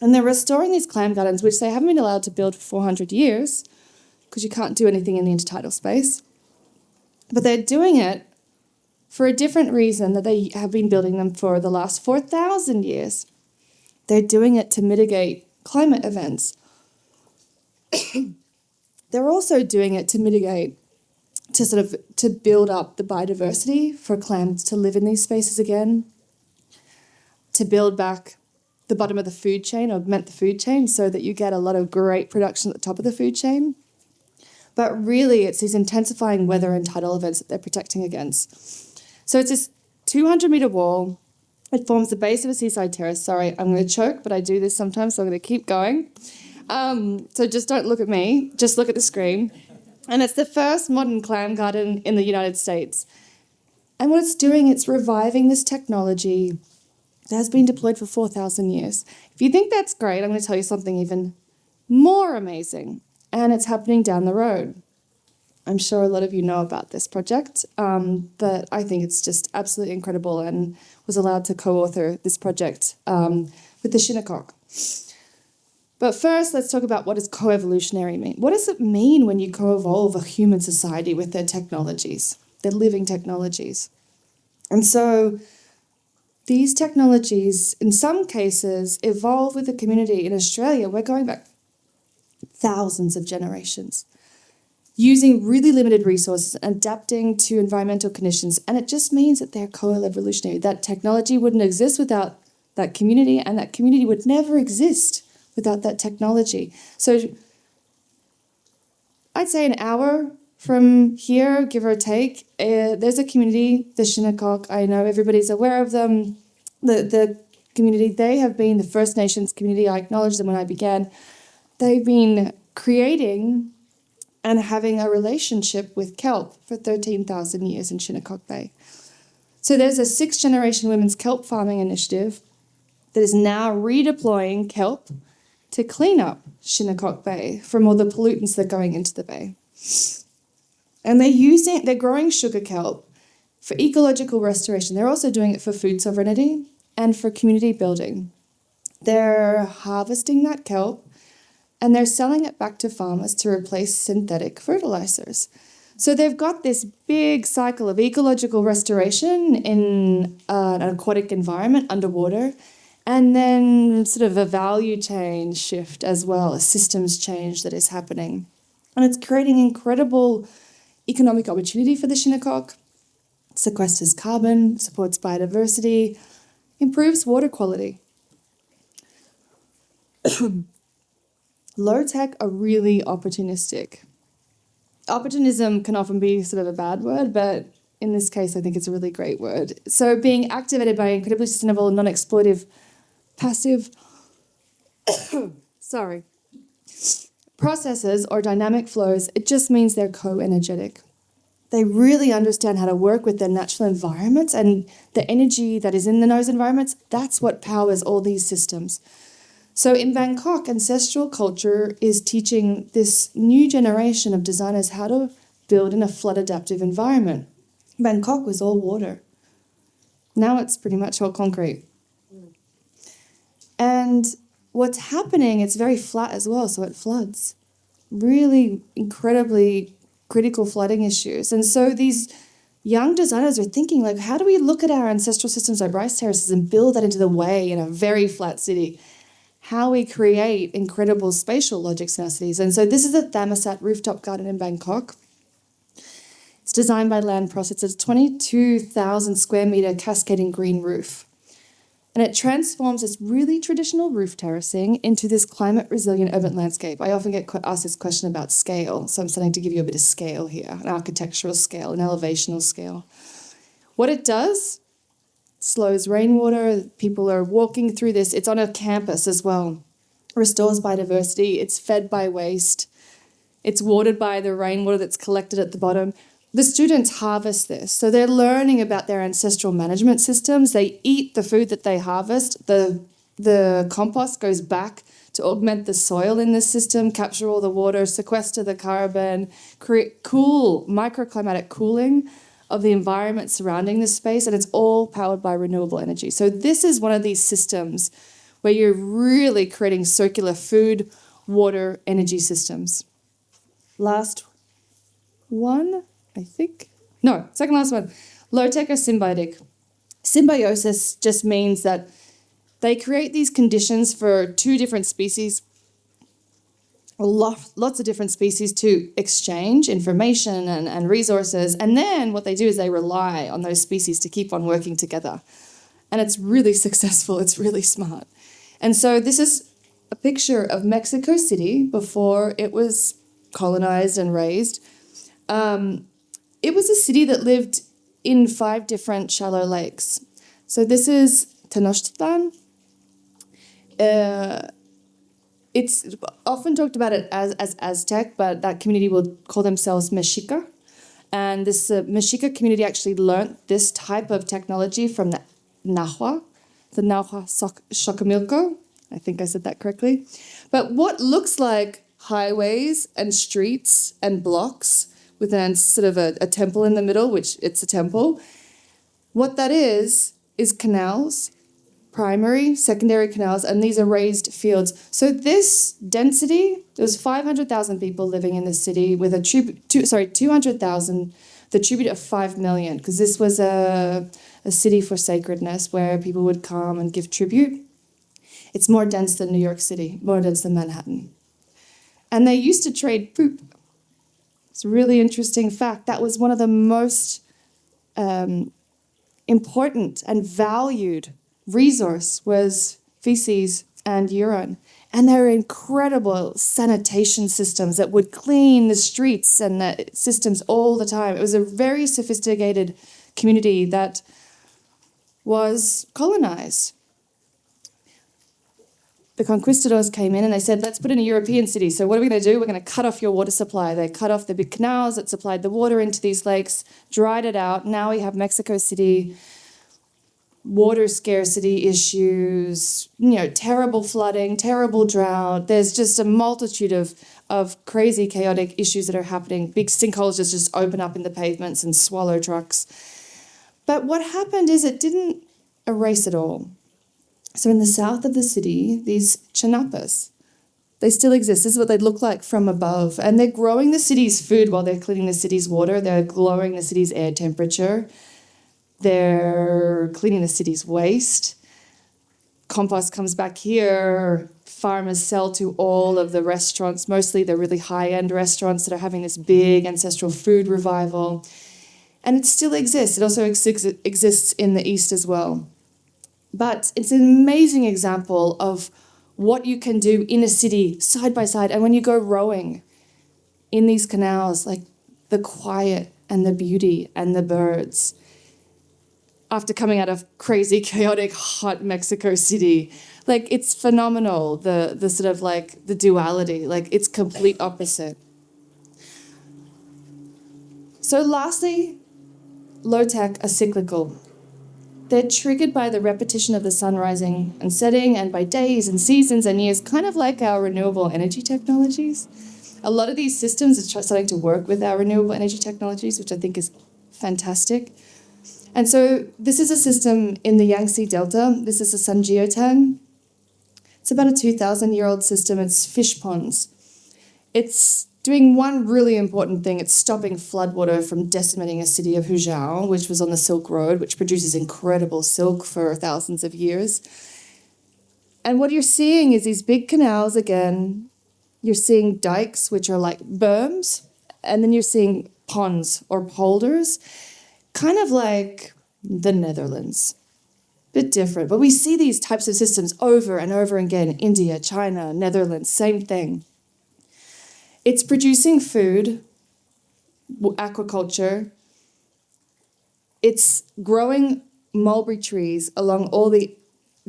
And they're restoring these clam gardens, which they haven't been allowed to build for 400 years, because you can't do anything in the intertidal space. But they're doing it for a different reason that they have been building them for the last 4,000 years. They're doing it to mitigate climate events. They're also doing it to mitigate, to build up the biodiversity for clams to live in these spaces again, to build back the bottom of the food chain, augment the food chain so that you get a lot of great production at the top of the food chain. But really, it's these intensifying weather and tidal events that they're protecting against. So it's this 200-metre wall. It forms the base of a seaside terrace. Sorry, I'm going to choke, but I do this sometimes, so I'm going to keep going. So just don't look at me, just look at the screen. And it's the first modern clam garden in the United States. And what it's doing, it's reviving this technology that has been deployed for 4,000 years. If you think that's great, I'm going to tell you something even more amazing. And it's happening down the road. I'm sure a lot of you know about this project, but I think it's just absolutely incredible, and was allowed to co-author this project with the Shinnecock. But first, let's talk about what does co-evolutionary mean. What does it mean when you co-evolve a human society with their technologies, their living technologies? And so these technologies, in some cases, evolve with the community. In Australia, we're going back thousands of generations, using really limited resources, adapting to environmental conditions. And it just means that they're co-evolutionary. That technology wouldn't exist without that community, and that community would never exist without that technology. So I'd say an hour from here, give or take, there's a community, the Shinnecock. I know everybody's aware of them. The community. They have been the First Nations community. I acknowledged them when I began. They've been creating and having a relationship with kelp for 13,000 years in Shinnecock Bay. So there's a 6th-generation women's kelp farming initiative that is now redeploying kelp to clean up Shinnecock Bay from all the pollutants that are going into the bay. And they're growing sugar kelp for ecological restoration. They're also doing it for food sovereignty and for community building. They're harvesting that kelp and they're selling it back to farmers to replace synthetic fertilizers. So they've got this big cycle of ecological restoration in an aquatic environment underwater, and then sort of a value chain shift as well, a systems change that is happening. And it's creating incredible economic opportunity for the Shinnecock, sequesters carbon, supports biodiversity, improves water quality. Lo-TEK are really opportunistic. Opportunism can often be sort of a bad word, but in this case, I think it's a really great word. So being activated by incredibly sustainable, non-exploitive, passive, processes or dynamic flows, it just means they're co-energetic. They really understand how to work with their natural environments, and the energy that is in those environments, that's what powers all these systems. So in Bangkok, ancestral culture is teaching this new generation of designers how to build in a flood-adaptive environment. Bangkok was all water. Now it's pretty much all concrete. And what's happening, it's very flat as well, so it floods. Really incredibly critical flooding issues. And so these young designers are thinking, like, how do we look at our ancestral systems like rice terraces and build that into the way in a very flat city? How we create incredible spatial logics in our cities. And so this is a thermostat rooftop garden in Bangkok. It's designed by Land Pros. It's a 22,000 square metre cascading green roof. And it transforms this really traditional roof terracing into this climate-resilient urban landscape. I often get asked this question about scale, so I'm starting to give you a bit of scale here, an architectural scale, an elevational scale. What it does, slows rainwater, people are walking through this. It's on a campus as well. Restores biodiversity, it's fed by waste, it's watered by the rainwater that's collected at the bottom. The students harvest this, so they're learning about their ancestral management systems. They eat the food that they harvest. The compost goes back to augment the soil in this system, capture all the water, sequester the carbon, create cool microclimatic cooling of the environment surrounding this space, and it's all powered by renewable energy. So this is one of these systems where you're really creating circular food, water, energy systems. Last one. I think. No, second last one. Lo-TEK are symbiotic. Symbiosis just means that they create these conditions for two different species, lots of different species to exchange information and resources. And then what they do is they rely on those species to keep on working together. And it's really successful. It's really smart. And so this is a picture of Mexico City before it was colonized and raised. It was a city that lived in 5 different shallow lakes. So this is Tenochtitlan. It's often talked about it as Aztec, but that community will call themselves Mexica. And this Mexica community actually learnt this type of technology from the Nahua Xochimilco. I think I said that correctly. But what looks like highways and streets and blocks with sort of a temple in the middle, which it's a temple. What that is canals, primary, secondary canals, and these are raised fields. So this density, there was 500,000 people living in this city with 200,000, the tribute of 5 million, because this was a city for sacredness where people would come and give tribute. It's more dense than New York City, more dense than Manhattan. And they used to trade poop. It's a really interesting fact. That was one of the most important and valued resource was feces and urine. And there were incredible sanitation systems that would clean the streets and the systems all the time. It was a very sophisticated community that was colonized. the conquistadors came in and they said, let's put in a European city. So what are we going to do? We're going to cut off your water supply. They cut off the big canals that supplied the water into these lakes, dried it out. Now we have Mexico City, water scarcity issues, terrible flooding, terrible drought. There's just a multitude of crazy, chaotic issues that are happening. Big sinkholes just open up in the pavements and swallow trucks. But what happened is it didn't erase it all. So in the south of the city, these chinapas, they still exist. This is what they look like from above. And they're growing the city's food while they're cleaning the city's water. They're lowering the city's air temperature. They're cleaning the city's waste. Compost comes back here. Farmers sell to all of the restaurants, mostly the really high-end restaurants that are having this big ancestral food revival. And it still exists. It also exists in the East as well. But it's an amazing example of what you can do in a city side by side. And when you go rowing in these canals, like the quiet and the beauty and the birds, after coming out of crazy, chaotic, hot Mexico City, like it's phenomenal, the sort of like the duality, like it's complete opposite. So lastly, Lo-TEK are cyclical. They're triggered by the repetition of the sun rising and setting and by days and seasons and years, kind of like our renewable energy technologies. A lot of these systems are starting to work with our renewable energy technologies, which I think is fantastic. And so this is a system in the Yangtze Delta. This is a Sanjiotang. It's about a 2,000-year-old system. It's fish ponds. It's doing one really important thing. It's stopping floodwater from decimating a city of Huzhou, which was on the Silk Road, which produces incredible silk for thousands of years. And what you're seeing is these big canals again. You're seeing dikes, which are like berms, and then you're seeing ponds or polders, kind of like the Netherlands. Bit different, but we see these types of systems over and over again. India, China, Netherlands, same thing. It's producing food, aquaculture. It's growing mulberry trees along all the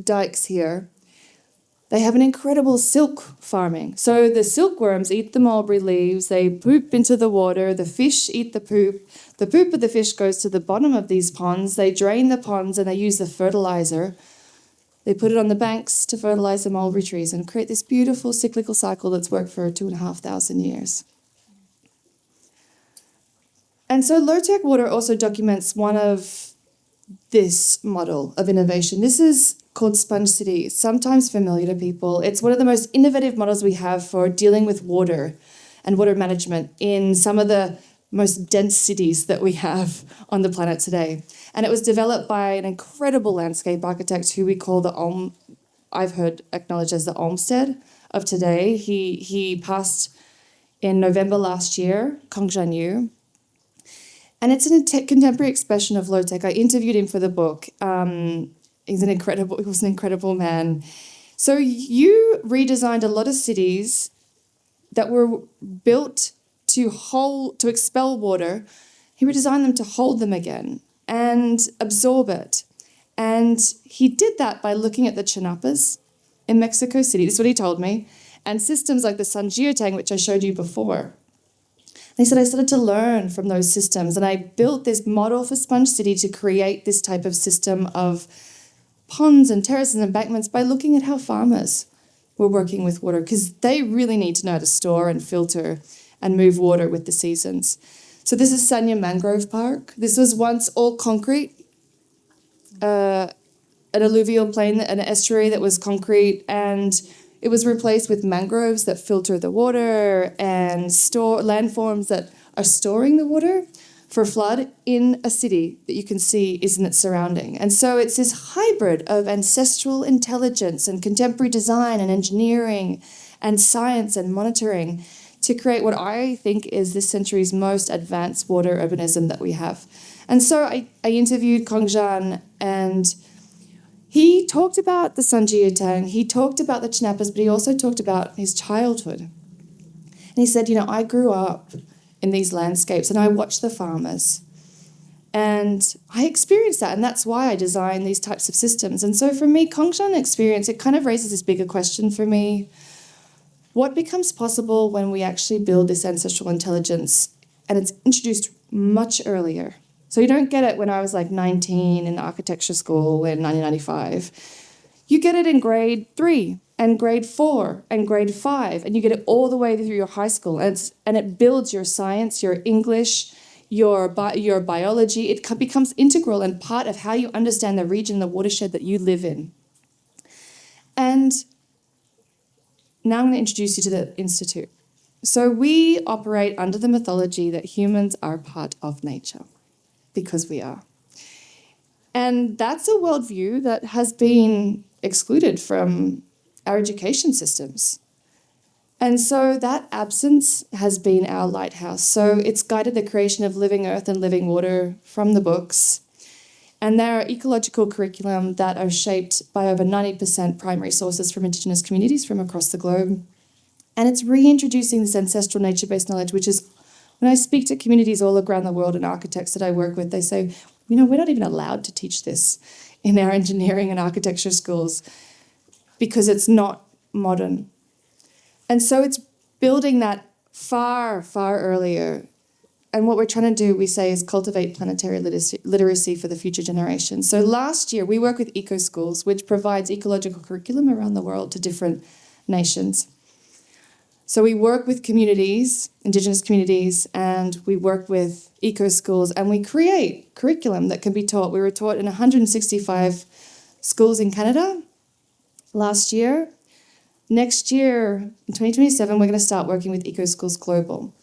dikes here. They have an incredible silk farming. So the silkworms eat the mulberry leaves, they poop into the water, the fish eat the poop of the fish goes to the bottom of these ponds, they drain the ponds and they use the fertilizer. They put it on the banks to fertilize the mulberry trees and create this beautiful cyclical cycle that's worked for 2,500 years. And so Lo-TEK water also documents one of this model of innovation. This is called Sponge City, sometimes familiar to people. It's one of the most innovative models we have for dealing with water and water management in some of the most dense cities that we have on the planet today. And it was developed by an incredible landscape architect who we call I've heard acknowledged as the Olmsted of today. He passed in November last year, Kong Zhanyu. And it's a contemporary expression of Lo-TEK. I interviewed him for the book. He was an incredible man. So you redesigned a lot of cities that were built to expel water. He redesigned them to hold them again and absorb it. And he did that by looking at the chinapas in Mexico City. This is what he told me. And systems like the Sanjiotang, which I showed you before. And he said, I started to learn from those systems. And I built this model for Sponge City to create this type of system of ponds and terraces and embankments by looking at how farmers were working with water, because they really need to know how to store and filter and move water with the seasons. So this is Sanya Mangrove Park. This was once all concrete, an alluvial plain, an estuary that was concrete, and it was replaced with mangroves that filter the water and store landforms that are storing the water for flood in a city that you can see is in its surrounding. And so it's this hybrid of ancestral intelligence and contemporary design and engineering and science and monitoring to create what I think is this century's most advanced water urbanism that we have. And so I interviewed Kong Zhan, and he talked about the Sanjiotang, he talked about the chinapas, but he also talked about his childhood. And he said, I grew up in these landscapes and I watched the farmers. And I experienced that, and that's why I design these types of systems. And so for me, Kongshan experience, it kind of raises this bigger question for me. What becomes possible when we actually build this ancestral intelligence and it's introduced much earlier? So you don't get it when I was like 19 in architecture school in 1995. You get it in grade 3 and grade 4 and grade 5, and you get it all the way through your high school. And it builds your science, your English, your biology. It becomes integral and part of how you understand the region, the watershed that you live in. And now I'm going to introduce you to the Institute. So we operate under the mythology that humans are part of nature, because we are. And that's a worldview that has been excluded from our education systems. And so that absence has been our lighthouse. So it's guided the creation of Living Earth and Living Water from the books. And there are ecological curriculum that are shaped by over 90% primary sources from Indigenous communities from across the globe. And it's reintroducing this ancestral nature-based knowledge, which is, when I speak to communities all around the world and architects that I work with, they say, we're not even allowed to teach this in our engineering and architecture schools because it's not modern. And so it's building that far, far earlier. And what we're trying to do, we say, is cultivate planetary literacy for the future generations. So last year, we work with Eco Schools, which provides ecological curriculum around the world to different nations. So we work with communities, Indigenous communities, and we work with Eco Schools, and we create curriculum that can be taught. We were taught in 165 schools in Canada last year. Next year, in 2027, we're going to start working with Eco Schools Global.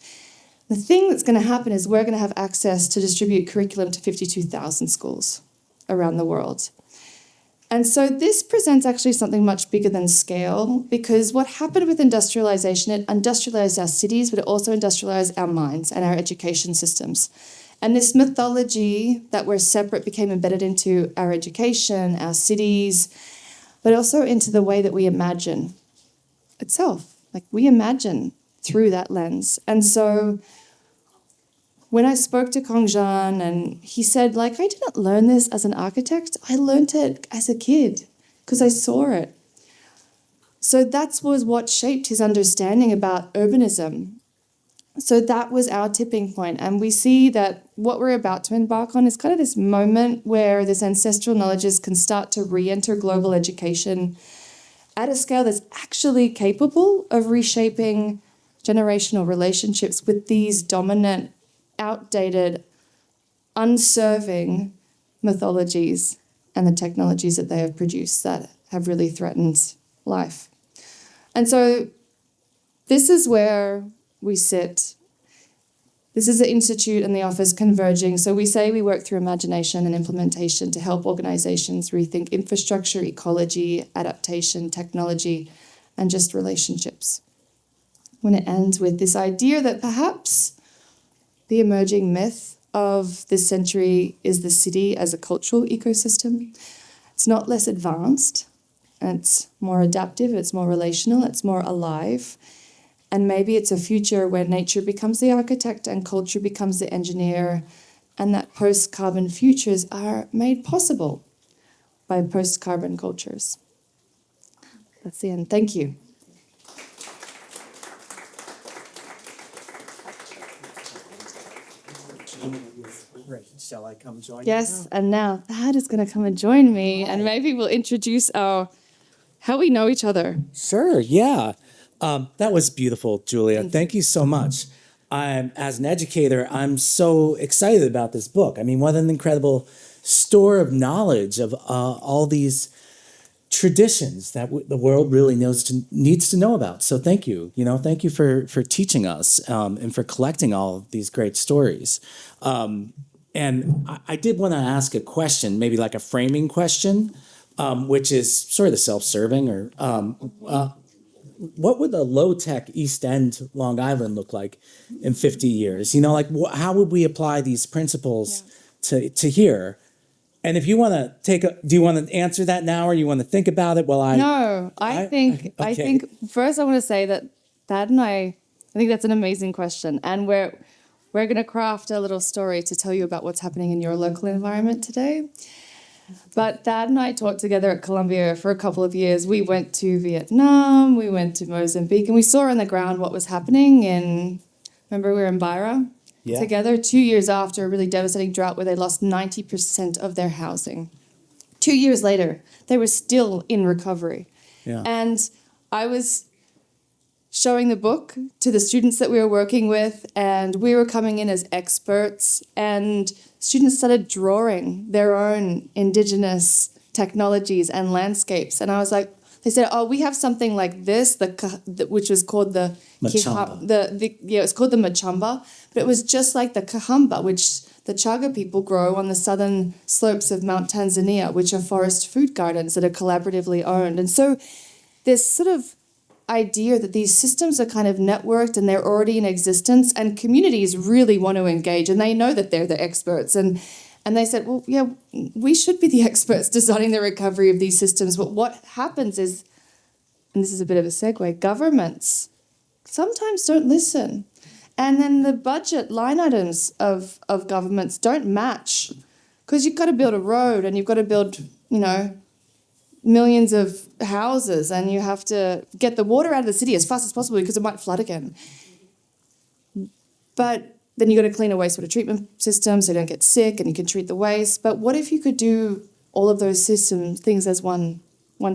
The thing that's going to happen is we're going to have access to distribute curriculum to 52,000 schools around the world. And so this presents actually something much bigger than scale, because what happened with industrialization, it industrialized our cities, but it also industrialized our minds and our education systems. And this mythology that we're separate became embedded into our education, our cities, but also into the way that we imagine itself. Like, we imagine through that lens. And so when I spoke to Kongshan, and he said, I didn't learn this as an architect. I learned it as a kid because I saw it. So that was what shaped his understanding about urbanism. So that was our tipping point. And we see that what we're about to embark on is kind of this moment where this ancestral knowledges can start to re-enter global education at a scale that's actually capable of reshaping generational relationships with these dominant, outdated, unserving mythologies and the technologies that they have produced that have really threatened life. And so this is where we sit. This is the Institute and the office converging. So we say we work through imagination and implementation to help organizations rethink infrastructure, ecology, adaptation, technology, and just relationships. When it ends with this idea that perhaps the emerging myth of this century is the city as a cultural ecosystem. It's not less advanced, it's more adaptive, it's more relational, it's more alive. And maybe it's a future where nature becomes the architect and culture becomes the engineer, and that post-carbon futures are made possible by post-carbon cultures. That's the end. Thank you. Great. Shall I come join you? Yes, and now Thad is going to come and join me, and maybe we'll introduce how we know each other. Sure, yeah. That was beautiful, Julia. Thank you so much. As an educator, I'm so excited about this book. I mean, what an incredible store of knowledge of all these traditions that the world really needs to know about. So thank you. Thank you for teaching us and for collecting all of these great stories. And I did want to ask a question, maybe like a framing question, which is sort of self-serving, or what would the Lo-TEK East End Long Island look like in 50 years? How would we apply these principles to here? And if you want to do you want to answer that now, or you want to think about it while I think first I want to say that Thad and I think that's an amazing question, and we're going to craft a little story to tell you about what's happening in your local environment today. But Thad and I taught together at Columbia for a couple of years. We went to Vietnam, we went to Mozambique, and we saw on the ground what was happening remember we were in Beira together 2 years after a really devastating drought where they lost 90% of their housing. 2 years later, they were still in recovery. Yeah. And I was showing the book to the students that we were working with, and we were coming in as experts, and students started drawing their own indigenous technologies and landscapes. And I was like, they said, oh, we have something like this, which was called the Machamba. it's called the Machamba, but it was just like the Kahamba, which the Chaga people grow on the southern slopes of Mount Tanzania, which are forest food gardens that are collaboratively owned. And so this sort of idea that these systems are kind of networked and they're already in existence, and communities really want to engage, and they know that they're the experts. And they said, well, yeah, we should be the experts designing the recovery of these systems. But what happens is, and this is a bit of a segue, governments sometimes don't listen. And then the budget line items of governments don't match, because you've got to build a road and you've got to build, millions of houses, and you have to get the water out of the city as fast as possible because it might flood again. But then you've got to clean a wastewater treatment system so you don't get sick and you can treat the waste. But what if you could do all of those things as one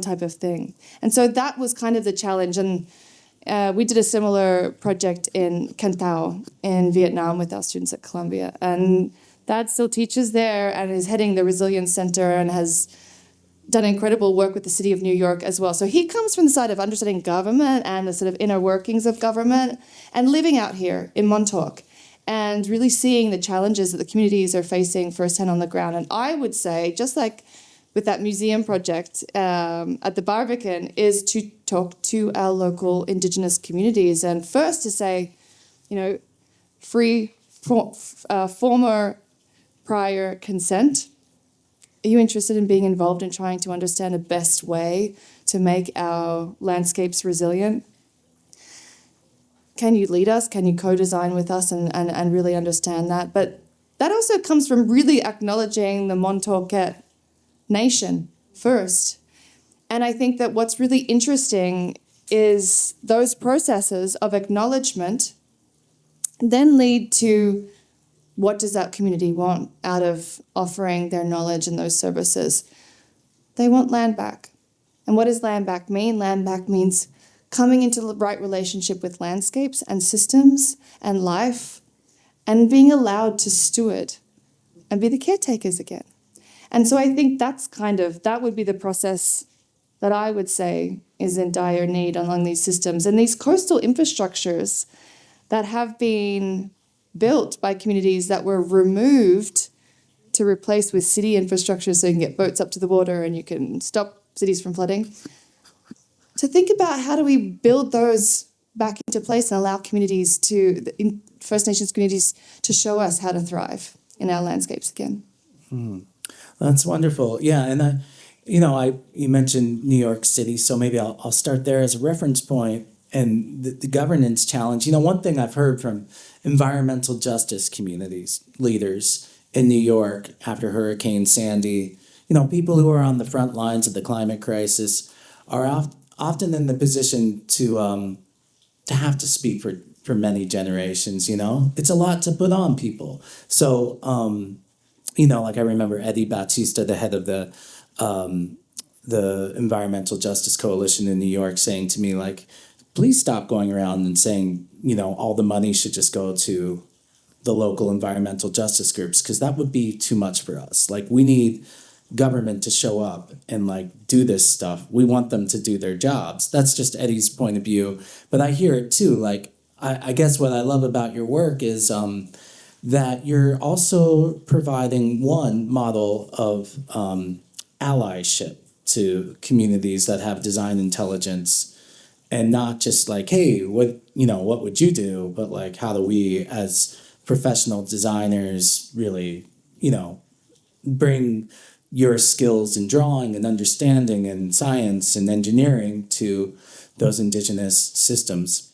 type of thing? And so that was kind of the challenge. And we did a similar project in Can Tho in Vietnam with our students at Columbia. And Thad still teaches there and is heading the Resilience Center and has done incredible work with the city of New York as well. So he comes from the side of understanding government and the sort of inner workings of government, and living out here in Montauk and really seeing the challenges that the communities are facing firsthand on the ground. And I would say, just like with that museum project at the Barbican, is to talk to our local Indigenous communities, and first to say, former prior consent. Are you interested in being involved in trying to understand the best way to make our landscapes resilient? Can you lead us? Can you co-design with us and really understand that? But that also comes from really acknowledging the Montaukett nation first. And I think that what's really interesting is those processes of acknowledgement then lead to, what does that community want out of offering their knowledge and those services? They want land back. And what does land back mean? Land back means coming into the right relationship with landscapes and systems and life, and being allowed to steward and be the caretakers again. And so I think that would be the process that I would say is in dire need along these systems. And these coastal infrastructures that have been built by communities that were removed to replace with city infrastructure so you can get boats up to the water and you can stop cities from flooding. To think about, how do we build those back into place and allow communities First Nations communities to show us how to thrive in our landscapes again. That's wonderful. Yeah, and you mentioned New York City, so maybe I'll start there as a reference point. And the governance challenge, one thing I've heard from environmental justice communities, leaders in New York after Hurricane Sandy, people who are on the front lines of the climate crisis are often in the position to have to speak for many generations, It's a lot to put on people. So, like I remember Eddie Bautista, the head of the Environmental Justice Coalition in New York, saying to me, like, please stop going around and saying, all the money should just go to the local environmental justice groups, because that would be too much for us. Like, we need government to show up and do this stuff. We want them to do their jobs. That's just Eddie's point of view. But I hear it too. I guess what I love about your work is that you're also providing one model of allyship to communities that have design intelligence. And not just hey, what would you do? But how do we as professional designers really, bring your skills in drawing and understanding and science and engineering to those Indigenous systems.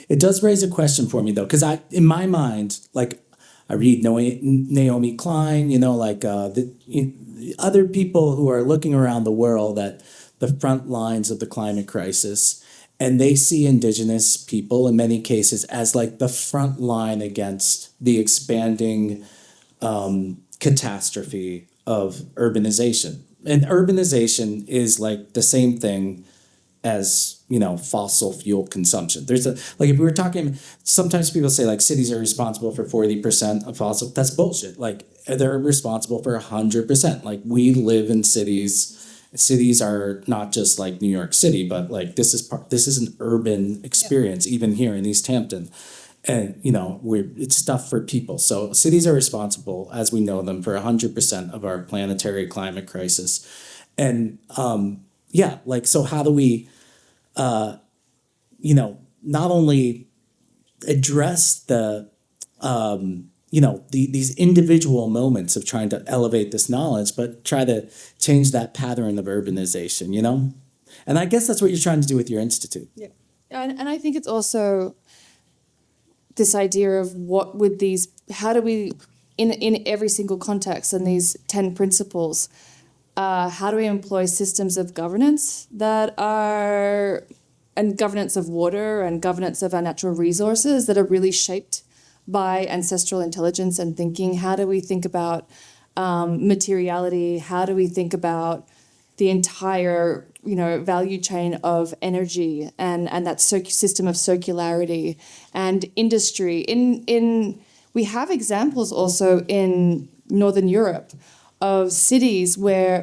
It does raise a question for me though, because in my mind, like I read Naomi Klein, the other people who are looking around the world at the front lines of the climate crisis, and they see Indigenous people in many cases as like the front line against the expanding catastrophe of urbanization. And urbanization is like the same thing as, fossil fuel consumption. If we were talking, sometimes people say like cities are responsible for 40% of fossil, that's bullshit. Like they're responsible for 100%. Like we live in cities. Cities are not just like New York City, but like this is an urban experience, even here in East Hampton. And, it's stuff for people. So cities are responsible, as we know them, for 100% of our planetary climate crisis. And, so how do we, not only address these individual moments of trying to elevate this knowledge, but try to change that pattern of urbanization, And I guess that's what you're trying to do with your institute. Yeah. And I think it's also this idea of how do we, in every single context and these 10 principles, how do we employ systems of governance and governance of water and governance of our natural resources that are really shaped by ancestral intelligence and thinking? How do we think about materiality? How do we think about the entire, value chain of energy and that system of circularity and industry? We have examples also in Northern Europe of cities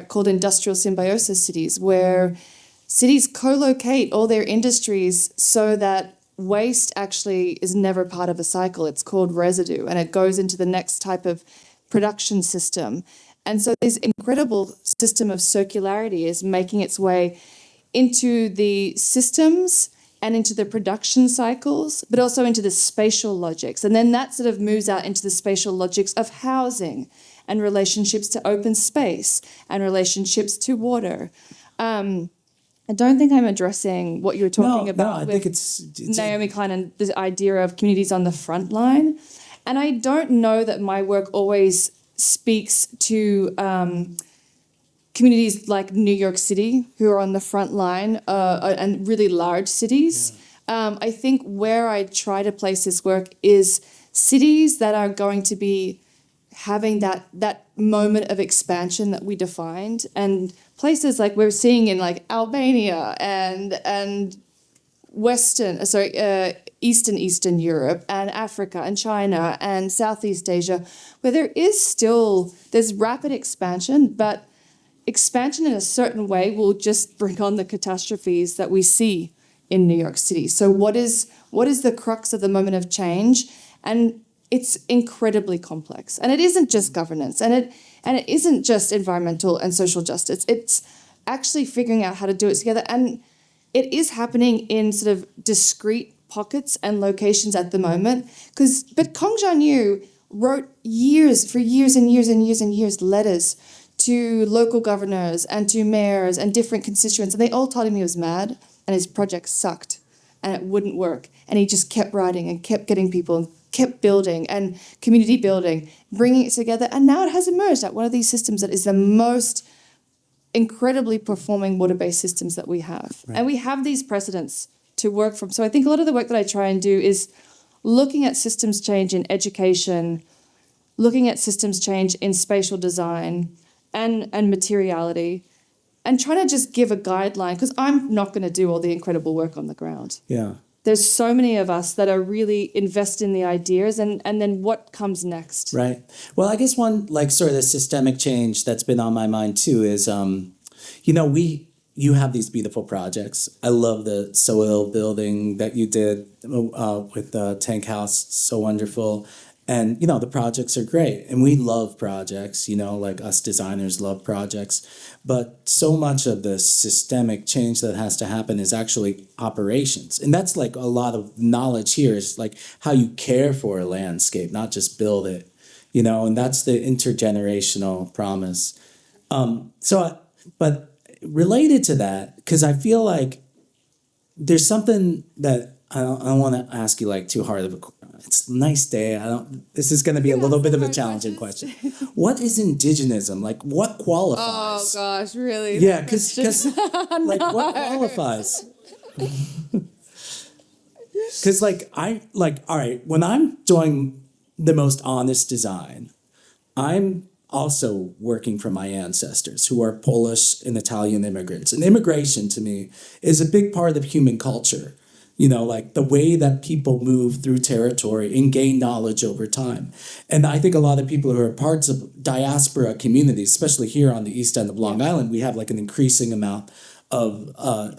called industrial symbiosis cities, where cities co-locate all their industries so that waste actually is never part of a cycle. It's called residue, and it goes into the next type of production system. And so this incredible system of circularity is making its way into the systems and into the production cycles, but also into the spatial logics. And then that sort of moves out into the spatial logics of housing and relationships to open space and relationships to water. I don't think I'm addressing what you were talking about. I think it's Naomi Klein and the idea of communities on the front line. And I don't know that my work always speaks to communities like New York City, who are on the front line, and really large cities. Yeah. I think where I try to place this work is cities that are going to be having that moment of expansion that we defined, and places like we're seeing in like Albania and Eastern Europe and Africa and China and Southeast Asia, where there's rapid expansion, but expansion in a certain way will just bring on the catastrophes that we see in New York City. So what is the crux of the moment of change? And it's incredibly complex. And it isn't just governance, and it isn't just environmental and social justice. It's actually figuring out how to do it together. And it is happening in sort of discrete pockets and locations at the moment. But Kong Jianyu wrote years and years letters to local governors and to mayors and different constituents, and they all told him he was mad and his project sucked and it wouldn't work. And he just kept writing and kept getting people and kept building and community building, bringing it together. And now it has emerged at one of these systems that is the most incredibly performing water-based systems that we have. Right. And we have these precedents to work from. So I think a lot of the work that I try and do is looking at systems change in education, looking at systems change in spatial design and materiality, and trying to just give a guideline, because I'm not going to do all the incredible work on the ground. Yeah. There's so many of us that are really invested in the ideas, and then what comes next. Right. Well, I guess one sort of the systemic change that's been on my mind too is, you have these beautiful projects. I love the soil building that you did with the tank house. So wonderful. And, the projects are great. And we love projects, like us designers love projects. But so much of the systemic change that has to happen is actually operations. And that's like a lot of knowledge here is like how you care for a landscape, not just build it, and that's the intergenerational promise. But related to that, because I feel like there's something that don't want to ask you like too hard of a. It's a nice day. This is going to be a little bit of a challenging question. What is indigenism? Like, what qualifies? Oh gosh, really? Yeah, because like what qualifies? Because all right, when I'm doing the most honest design, I'm also working for my ancestors who are Polish and Italian immigrants. And immigration to me is a big part of human culture. You know, like the way that people move through territory and gain knowledge over time. And I think a lot of people who are parts of diaspora communities, especially here on the east end of Long Island, we have like an increasing amount of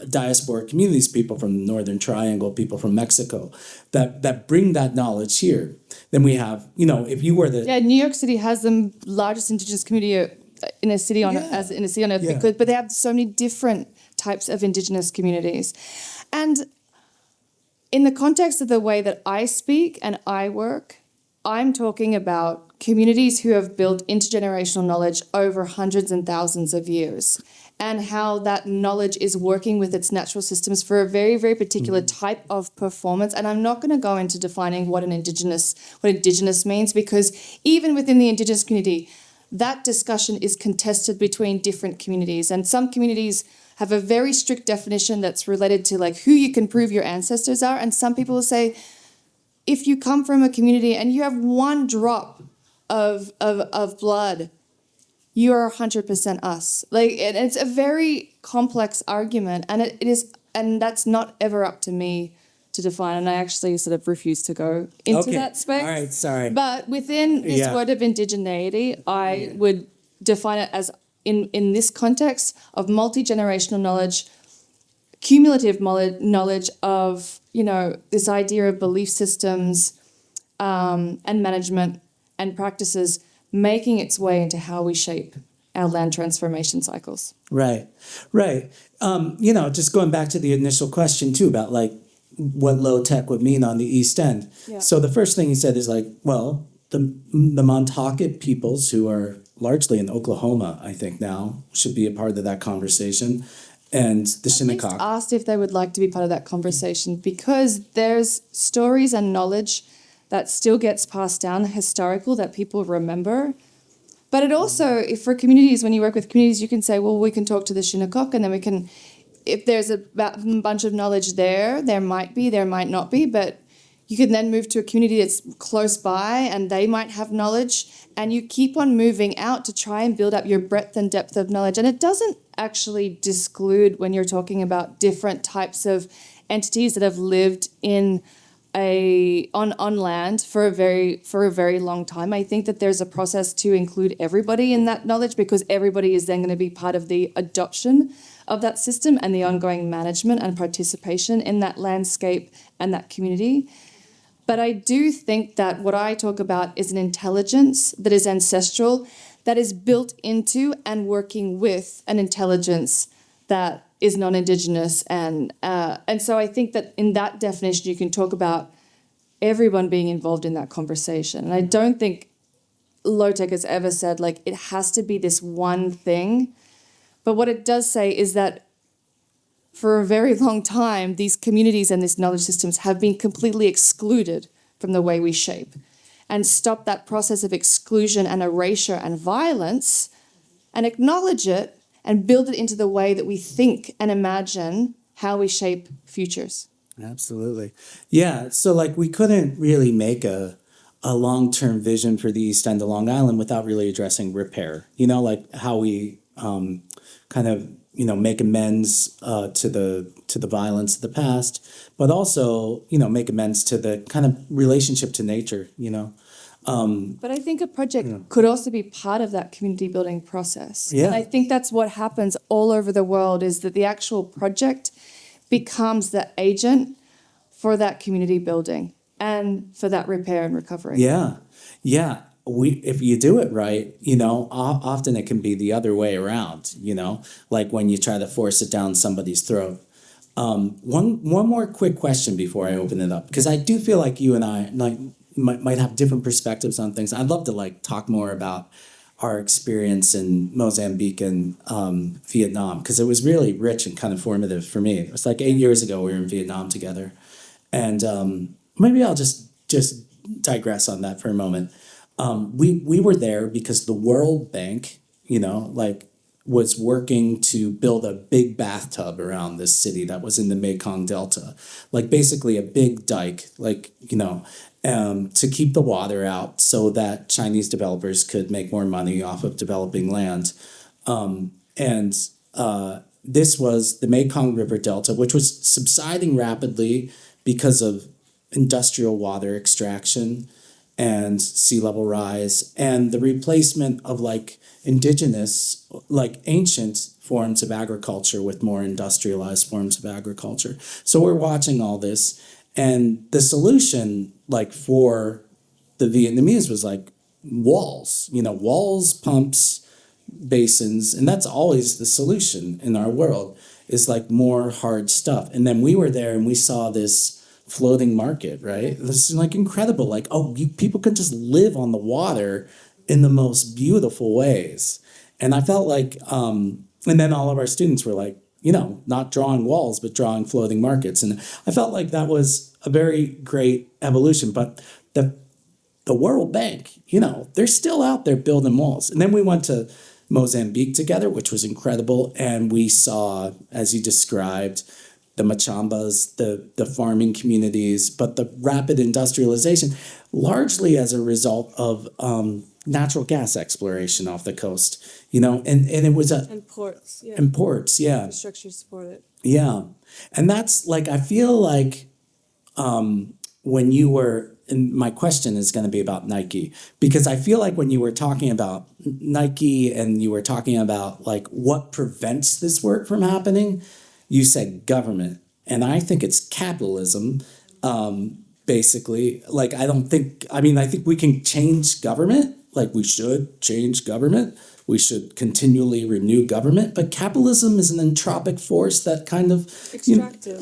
diaspora communities, people from the Northern Triangle, people from Mexico, that bring that knowledge here. Then we have, you know, if you were the... Yeah, New York City has the largest Indigenous community in a city on Earth, but they have so many different types of Indigenous communities. And in the context of the way that I speak and I work, I'm talking about communities who have built intergenerational knowledge over hundreds and thousands of years, and how that knowledge is working with its natural systems for a very, very particular type of performance. And I'm not going to go into defining what Indigenous means, because even within the Indigenous community, that discussion is contested between different communities. And some communities have a very strict definition that's related to like who you can prove your ancestors are. And some people will say, if you come from a community and you have one drop of blood, you are 100% us. Like, and it's a very complex argument, and it is, and that's not ever up to me to define. And I actually sort of refuse to go into that space. All right, sorry. But within this word of indigeneity, I would define it as in this context of multi-generational knowledge, cumulative knowledge of, you know, this idea of belief systems and management and practices making its way into how we shape our land transformation cycles. Right. You know, just going back to the initial question too about like what Lo-TEK would mean on the East End. Yeah. So the first thing he said is like, well, the Montaukett peoples who are largely in Oklahoma, I think now, should be a part of that conversation. And the Shinnecock. Asked if they would like to be part of that conversation, because there's stories and knowledge that still gets passed down, historical, that people remember. But it also, if for communities, when you work with communities, you can say, well, we can talk to the Shinnecock, and then we can, if there's a bunch of knowledge there might be, there might not be, but you can then move to a community that's close by and they might have knowledge, and you keep on moving out to try and build up your breadth and depth of knowledge. And it doesn't actually disclude when you're talking about different types of entities that have lived in on land for a very long time. I think that there's a process to include everybody in that knowledge, because everybody is then going to be part of the adoption of that system and the ongoing management and participation in that landscape and that community. But I do think that what I talk about is an intelligence that is ancestral, that is built into and working with an intelligence that is non-Indigenous. And so I think that in that definition, you can talk about everyone being involved in that conversation. And I don't think Lo-TEK has ever said, like, it has to be this one thing. But what it does say is that for a very long time, these communities and these knowledge systems have been completely excluded from the way we shape. And stop that process of exclusion and erasure and violence and acknowledge it and build it into the way that we think and imagine how we shape futures. Absolutely. Yeah. So like we couldn't really make a long-term vision for the East End of Long Island without really addressing repair, you know, like how we kind of, you know, make amends to the violence of the past, but also, you know, make amends to the kind of relationship to nature, you know. But I think a project could also be part of that community building process. Yeah. And I think that's what happens all over the world, is that the actual project becomes the agent for that community building and for that repair and recovery. Yeah. If you do it right, you know, often it can be the other way around, you know, like when you try to force it down somebody's throat. One more quick question before I open it up, because I do feel like you and I might have different perspectives on things. I'd love to talk more about our experience in Mozambique and Vietnam, because it was really rich and kind of formative for me. It was 8 years ago we were in Vietnam together. And maybe I'll just digress on that for a moment. We were there because the World Bank, like, was working to build a big bathtub around this city that was in the Mekong Delta, like basically a big dike, like, to keep the water out so that Chinese developers could make more money off of developing land. And this was the Mekong River Delta, which was subsiding rapidly because of industrial water extraction and sea level rise, and the replacement of like indigenous, like ancient forms of agriculture with more industrialized forms of agriculture. So we're watching all this, and the solution, like for the Vietnamese, was like walls, walls, pumps, basins, and that's always the solution in our world, is like more hard stuff. And then we were there and we saw this floating market, right? This is like incredible. Like, people could just live on the water in the most beautiful ways. And I felt like, and then all of our students were like, not drawing walls, but drawing floating markets. And I felt like that was a very great evolution. But the World Bank, they're still out there building walls. And then we went to Mozambique together, which was incredible. And we saw, as you described, the Machambas, the farming communities, but the rapid industrialization, largely as a result of natural gas exploration off the coast, and it was And ports, yeah. and ports, yeah. Infrastructure support it. Yeah. And that's like, I feel like when you were, and my question is going to be about Nike, because I feel like when you were talking about Nike and you were talking about like what prevents this work from happening, you said government. And I think it's capitalism, basically. Like, I think we can change government. Like, we should change government. We should continually renew government. But capitalism is an entropic force that kind of... Extractive.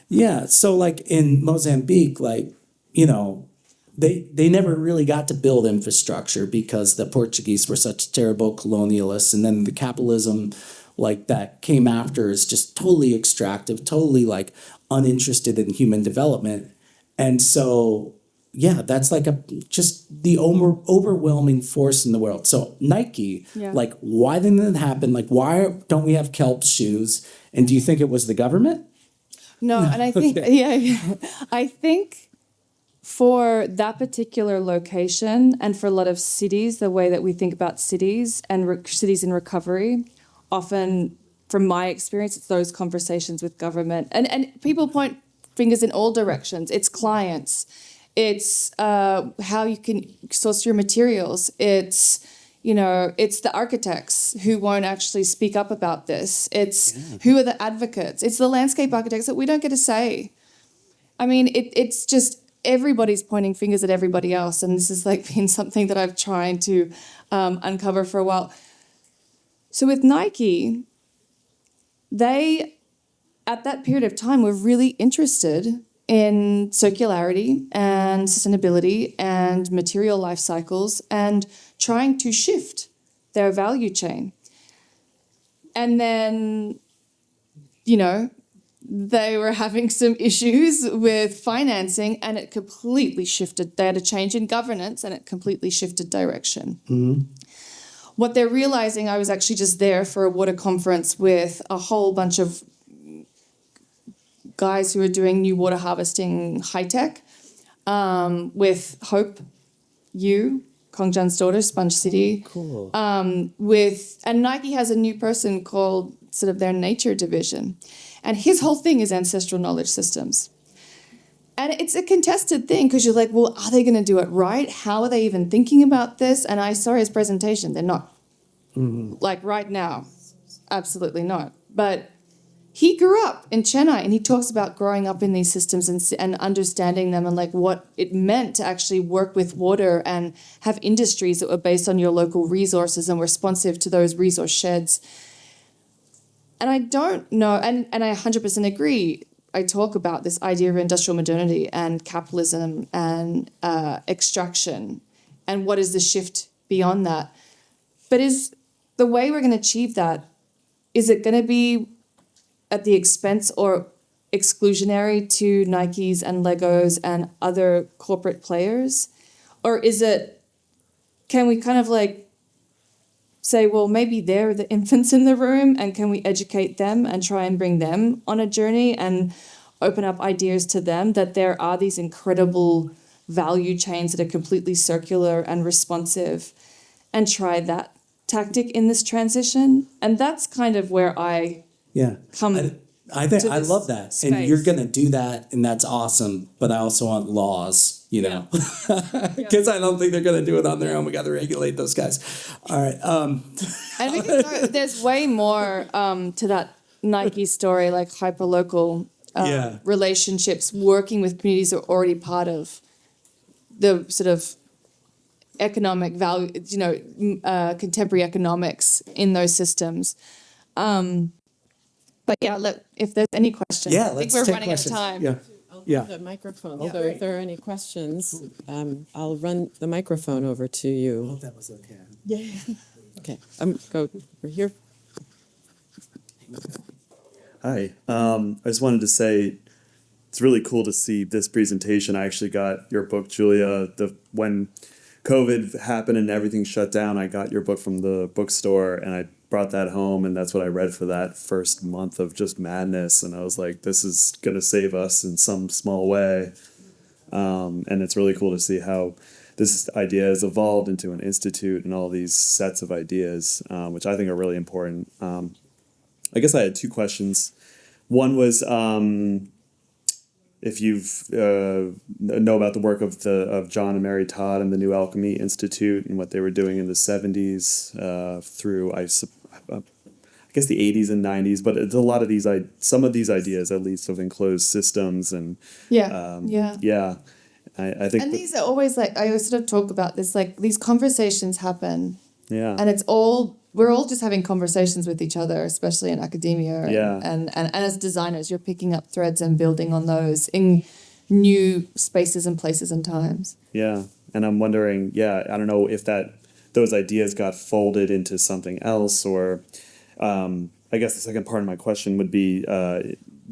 Yeah. So, like, in Mozambique, like, they never really got to build infrastructure because the Portuguese were such terrible colonialists. And then the capitalism, like, that came after is just totally extractive, totally, like, uninterested in human development. And so... yeah, that's like just the overwhelming force in the world. So Nike, like, why didn't it happen? Like, why don't we have kelp shoes? And do you think it was the government? No, and I think, I think for that particular location and for a lot of cities, the way that we think about cities and cities in recovery, often, from my experience, it's those conversations with government. And people point fingers in all directions. It's clients. It's how you can source your materials. It's, it's the architects who won't actually speak up about this. It's who are the advocates. It's the landscape architects that we don't get to say. I mean, it's just everybody's pointing fingers at everybody else. And this has like been something that I've tried to uncover for a while. So with Nike, they, at that period of time, were really interested in circularity and sustainability and material life cycles and trying to shift their value chain. And then, they were having some issues with financing and it completely shifted. They had a change in governance and it completely shifted direction. Mm-hmm. What they're realizing, I was actually just there for a water conference with a whole bunch of guys who are doing new water harvesting high-tech with Hope Yu, Kongjan's daughter, Sponge City. Cool. And Nike has a new person called sort of their nature division. And his whole thing is ancestral knowledge systems. And it's a contested thing because you're like, well, are they going to do it right? How are they even thinking about this? And I saw his presentation. They're not. Mm-hmm. Like right now, absolutely not. But he grew up in Chennai and he talks about growing up in these systems and understanding them and like what it meant to actually work with water and have industries that were based on your local resources and responsive to those resource sheds. And I don't know, and I 100% agree. I talk about this idea of industrial modernity and capitalism and extraction and what is the shift beyond that. But is the way we're going to achieve that, is it going to be at the expense or exclusionary to Nikes and Legos and other corporate players? Or can we kind of like say, well, maybe they're the infants in the room, and can we educate them and try and bring them on a journey and open up ideas to them that there are these incredible value chains that are completely circular and responsive, and try that tactic in this transition? And that's kind of where I come. I think to I this love that, space. and you're gonna do that, and that's awesome. But I also want laws, because I don't think they're gonna do it on their own. We got to regulate those guys. All right. I think there's way more to that Nike story, like hyperlocal relationships, working with communities that are already part of the sort of economic value, contemporary economics in those systems. But yeah, look, if there's any questions, I think we're running out of time. Yeah. The microphone. So if there are any questions, I'll run the microphone over to you. I hope that was okay. Yeah. Okay. Go over here. Hi. I just wanted to say it's really cool to see this presentation. I actually got your book, Julia. When COVID happened and everything shut down, I got your book from the bookstore, and I brought that home, and that's what I read for that first month of just madness. And I was like, this is going to save us in some small way. And it's really cool to see how this idea has evolved into an institute and all these sets of ideas, which I think are really important. I guess I had two questions. One was if you've know about the work of John and Mary Todd and the New Alchemy Institute and what they were doing in the 70s through I guess the 80s and 90s, but it's a lot of these some of these ideas at least of enclosed systems and I think these are always like, I always sort of talk about this, like these conversations happen, and we're all just having conversations with each other, especially in academia, and as designers, you're picking up threads and building on those in new spaces and places and times. Yeah, and I'm wondering, I don't know if those ideas got folded into something else, or I guess the second part of my question would be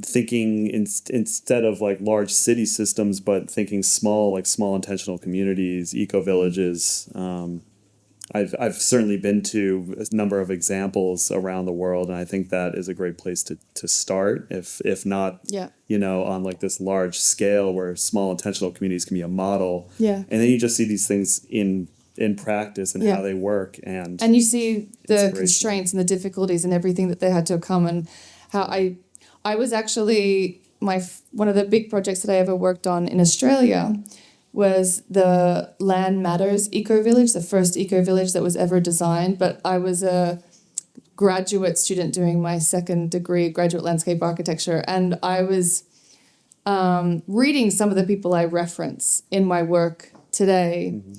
thinking instead of like large city systems, but thinking small intentional communities, eco-villages. I've certainly been to a number of examples around the world, and I think that is a great place to start, if not, on like this large scale where small intentional communities can be a model. Yeah. And then you just see these things in practice and how they work, and you see the constraints and the difficulties and everything that they had to overcome, and how I was actually one of the big projects that I ever worked on in Australia was the Land Matters eco-village, the first eco-village that was ever designed. But I was a graduate student doing my second degree, graduate landscape architecture, and I was reading some of the people I reference in my work today. Mm-hmm.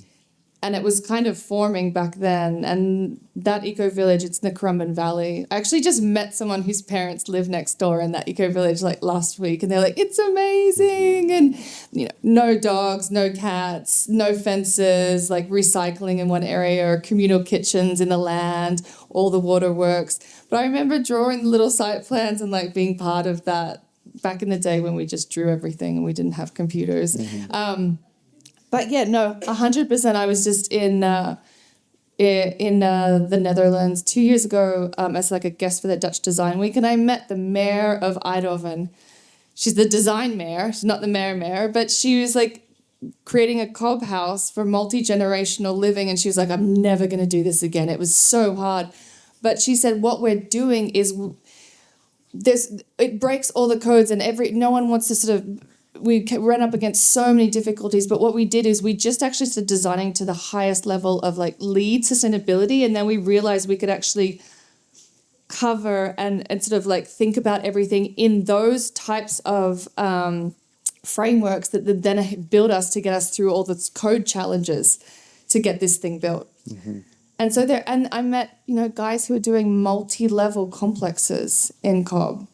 And it was kind of forming back then. And that eco-village, it's in the Currumbin Valley. I actually just met someone whose parents live next door in that eco-village like last week. And they're like, it's amazing. And, no dogs, no cats, no fences, like recycling in one area, or communal kitchens in the land, all the waterworks. But I remember drawing the little site plans and like being part of that back in the day when we just drew everything and we didn't have computers. Mm-hmm. But 100%. I was just in the Netherlands 2 years ago as like a guest for the Dutch Design Week, and I met the mayor of Eindhoven. She's the design mayor. She's not the mayor, but she was like creating a cob house for multi-generational living, and she was like, I'm never going to do this again. It was so hard. But she said, what we're doing is it breaks all the codes, and no one wants to sort of. We ran up against so many difficulties, but what we did is we just actually started designing to the highest level of like LEED sustainability, and then we realized we could actually cover and sort of like think about everything in those types of frameworks that then build us to get us through all the code challenges to get this thing built. Mm-hmm. And so I met guys who are doing multi-level complexes in Cobb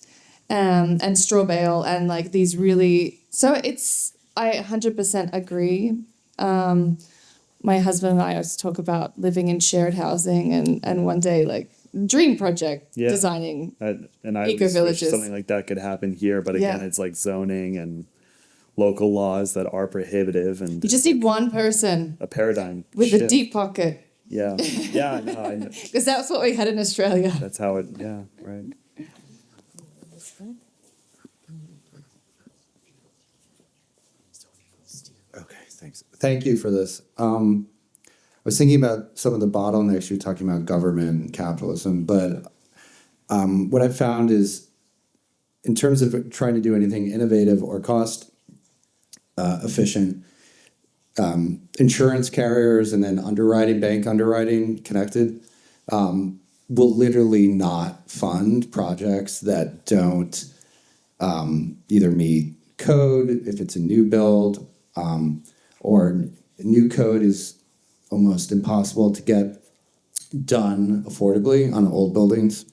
and straw bale and like these really. So I 100% agree. My husband and I always talk about living in shared housing and one day like dream project Yeah. designing. And I Eco always wish villages. something like that could happen here, but again, Yeah. it's like zoning and local laws that are prohibitive and You just need one person a paradigm with a shift. deep pocket, Yeah, yeah, no, I know. because that's what we had in Australia. That's how it. Yeah, right. Okay, thanks. Thank you for this. I was thinking about some of the bottlenecks you're talking about, government and capitalism, but what I've found is in terms of trying to do anything innovative or cost efficient, insurance carriers and then bank underwriting connected, will literally not fund projects that don't either meet code, if it's a new build, or new code is almost impossible to get done affordably on old buildings.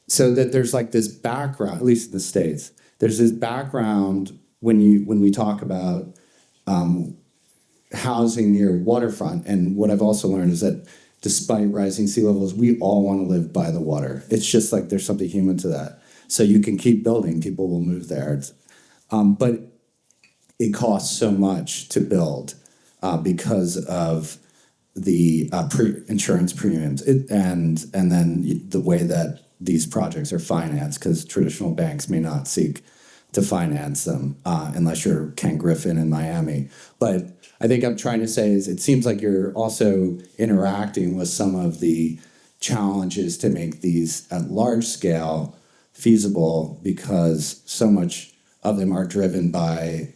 So that there's like this background, at least in the States, there's this background when we talk about housing near waterfront. And what I've also learned is that despite rising sea levels, we all want to live by the water. It's just like there's something human to that. So you can keep building, people will move there. But it costs so much to build because of the insurance premiums and then the way that these projects are financed, because traditional banks may not seek to finance them unless you're Ken Griffin in Miami. But I think I'm trying to say is it seems like you're also interacting with some of the challenges to make these at large scale feasible, because so much of them are driven by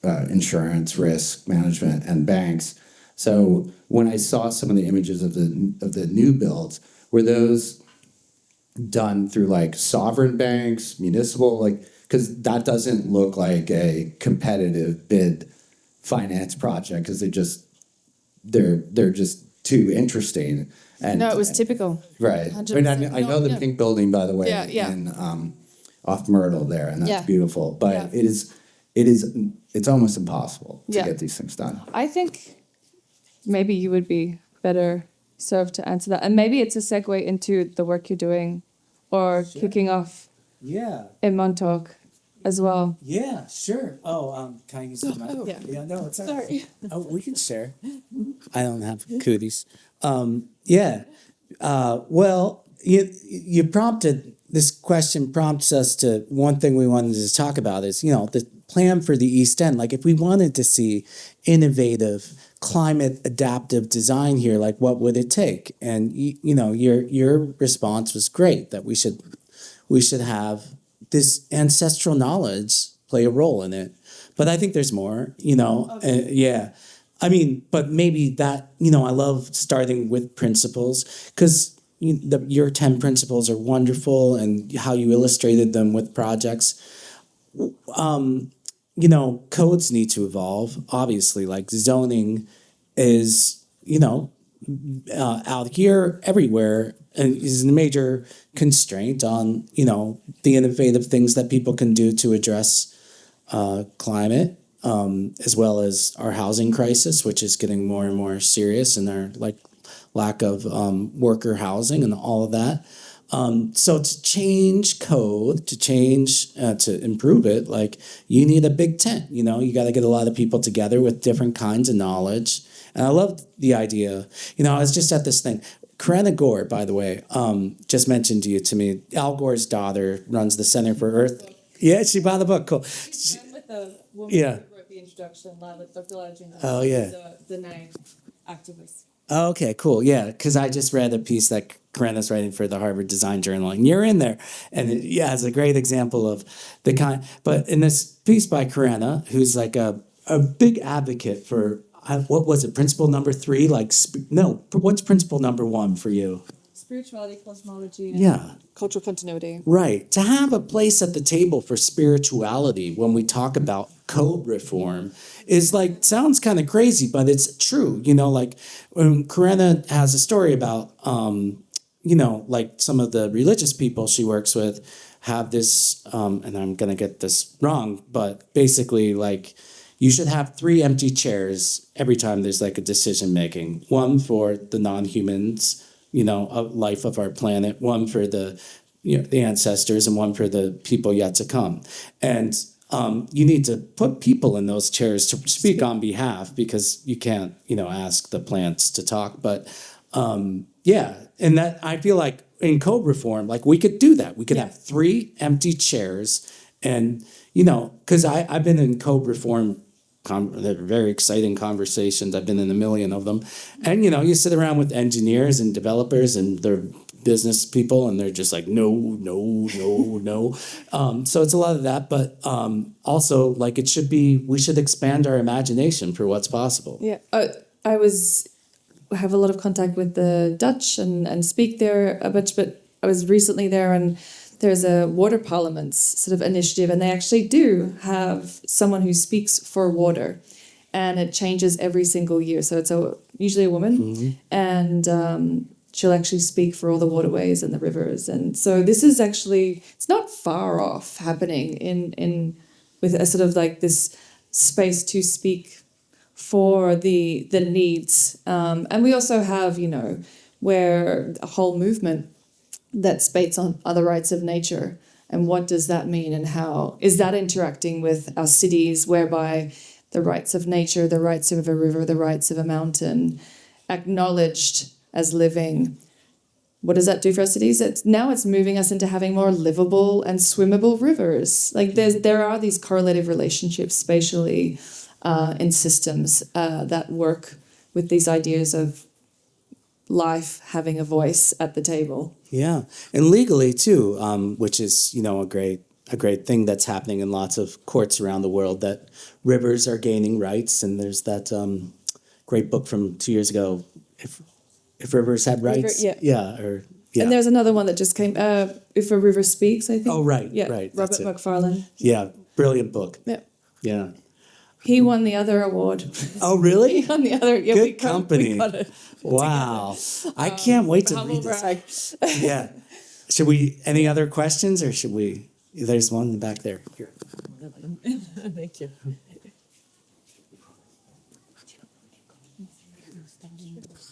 insurance, risk management, and banks. So when I saw some of the images of the new builds, were those done through like sovereign banks, municipal, like, because that doesn't look like a competitive bid finance project, because they're just too interesting. And No, it was typical. right. 100%. I know the Yeah. pink building, by the way, Yeah, yeah. in off Myrtle there, and that's Yeah. beautiful. But Yeah. it's almost impossible to Yeah. get these things done. I think maybe you would be better served to answer that. And maybe it's a segue into the work you're doing or kicking off Yeah. in Montauk as well. Yeah, sure. Oh, can I use the mic? Yeah. No, it's Sorry. Oh, we can share. I don't have cooties. Yeah. Well, you prompted, this question prompts us to, one thing we wanted to talk about is, the plan for the East End. Like if we wanted to see innovative, climate adaptive design here, like what would it take? And your response was great, that we should have this ancestral knowledge play a role in it. But I think there's more, yeah. I mean, but maybe that, I love starting with principles, because your 10 principles are wonderful, and how you illustrated them with projects. Codes need to evolve, obviously, like zoning is, out here everywhere, and is a major constraint on, the innovative things that people can do to address climate, as well as our housing crisis, which is getting more and more serious, and our lack of worker housing and all of that. So to change code, to improve it, you need a big tent, you got to get a lot of people together with different kinds of knowledge. And I love the idea, I was just at this thing. Karenna Gore, by the way, just mentioned you to me. Al Gore's daughter runs the Center for Earth. Yeah, she bought the book. Cool. With the woman Yeah. who wrote the introduction, Dr. Lala Oh, yeah. the name activist. Oh, okay, cool. Yeah, because I just read a piece that Karenna's writing for the Harvard Design Journal, and you're in there. And it's a great example of the kind. But in this piece by Karenna, who's like a big advocate for, what was it, principle number 3? What's principle number 1 for you? Spirituality, cosmology, and Yeah. cultural continuity. Right. To have a place at the table for spirituality when we talk about code reform is sounds kind of crazy, but it's true. Karenna has a story about, some of the religious people she works with have this, and I'm going to get this wrong, but basically you should have 3 empty chairs every time there's a decision making. One for the non-humans, life of our planet, one for the ancestors and one for the people yet to come. And you need to put people in those chairs to speak on behalf, because you can't, ask the plants to talk. But and that, I feel like in code reform, like we could do that. We could have 3 empty chairs, and because I've been in code reform. They're very exciting conversations. I've been in a million of them. And, you sit around with engineers and developers and their business people, and they're just like, no, no, no, no. So it's a lot of that. But also, like, we should expand our imagination for what's possible. Yeah. I have a lot of contact with the Dutch and speak there a bunch, but I was recently there, and there's a water parliaments sort of initiative, and they actually do have someone who speaks for water, and it changes every single year. So it's usually a woman, and she'll actually speak for all the waterways and the rivers. And so this is actually, it's not far off happening in with a sort of like this space to speak for the needs. And we also have, where a whole movement that speaks on other rights of nature, and what does that mean, and how is that interacting with our cities, whereby the rights of nature, the rights of a river, the rights of a mountain, acknowledged as living. What does that do for our cities? It's moving us into having more livable and swimmable rivers. Like there are these correlative relationships spatially in systems that work with these ideas of life having a voice at the table. Yeah, and legally too, which is a great thing that's happening in lots of courts around the world, that rivers are gaining rights. And there's that great book from 2 years ago, if rivers had rights. And there's another one that just came, If a River Speaks, I think. Oh, right, yeah, right. Robert McFarlane. Yeah, brilliant book. Yeah. He won the other award. Oh, really? He won the other. Yeah, Good company. We got it. Wow. I can't wait to read this. Brag. Yeah. Any other questions, or should we? There's one back there. Here. Thank you.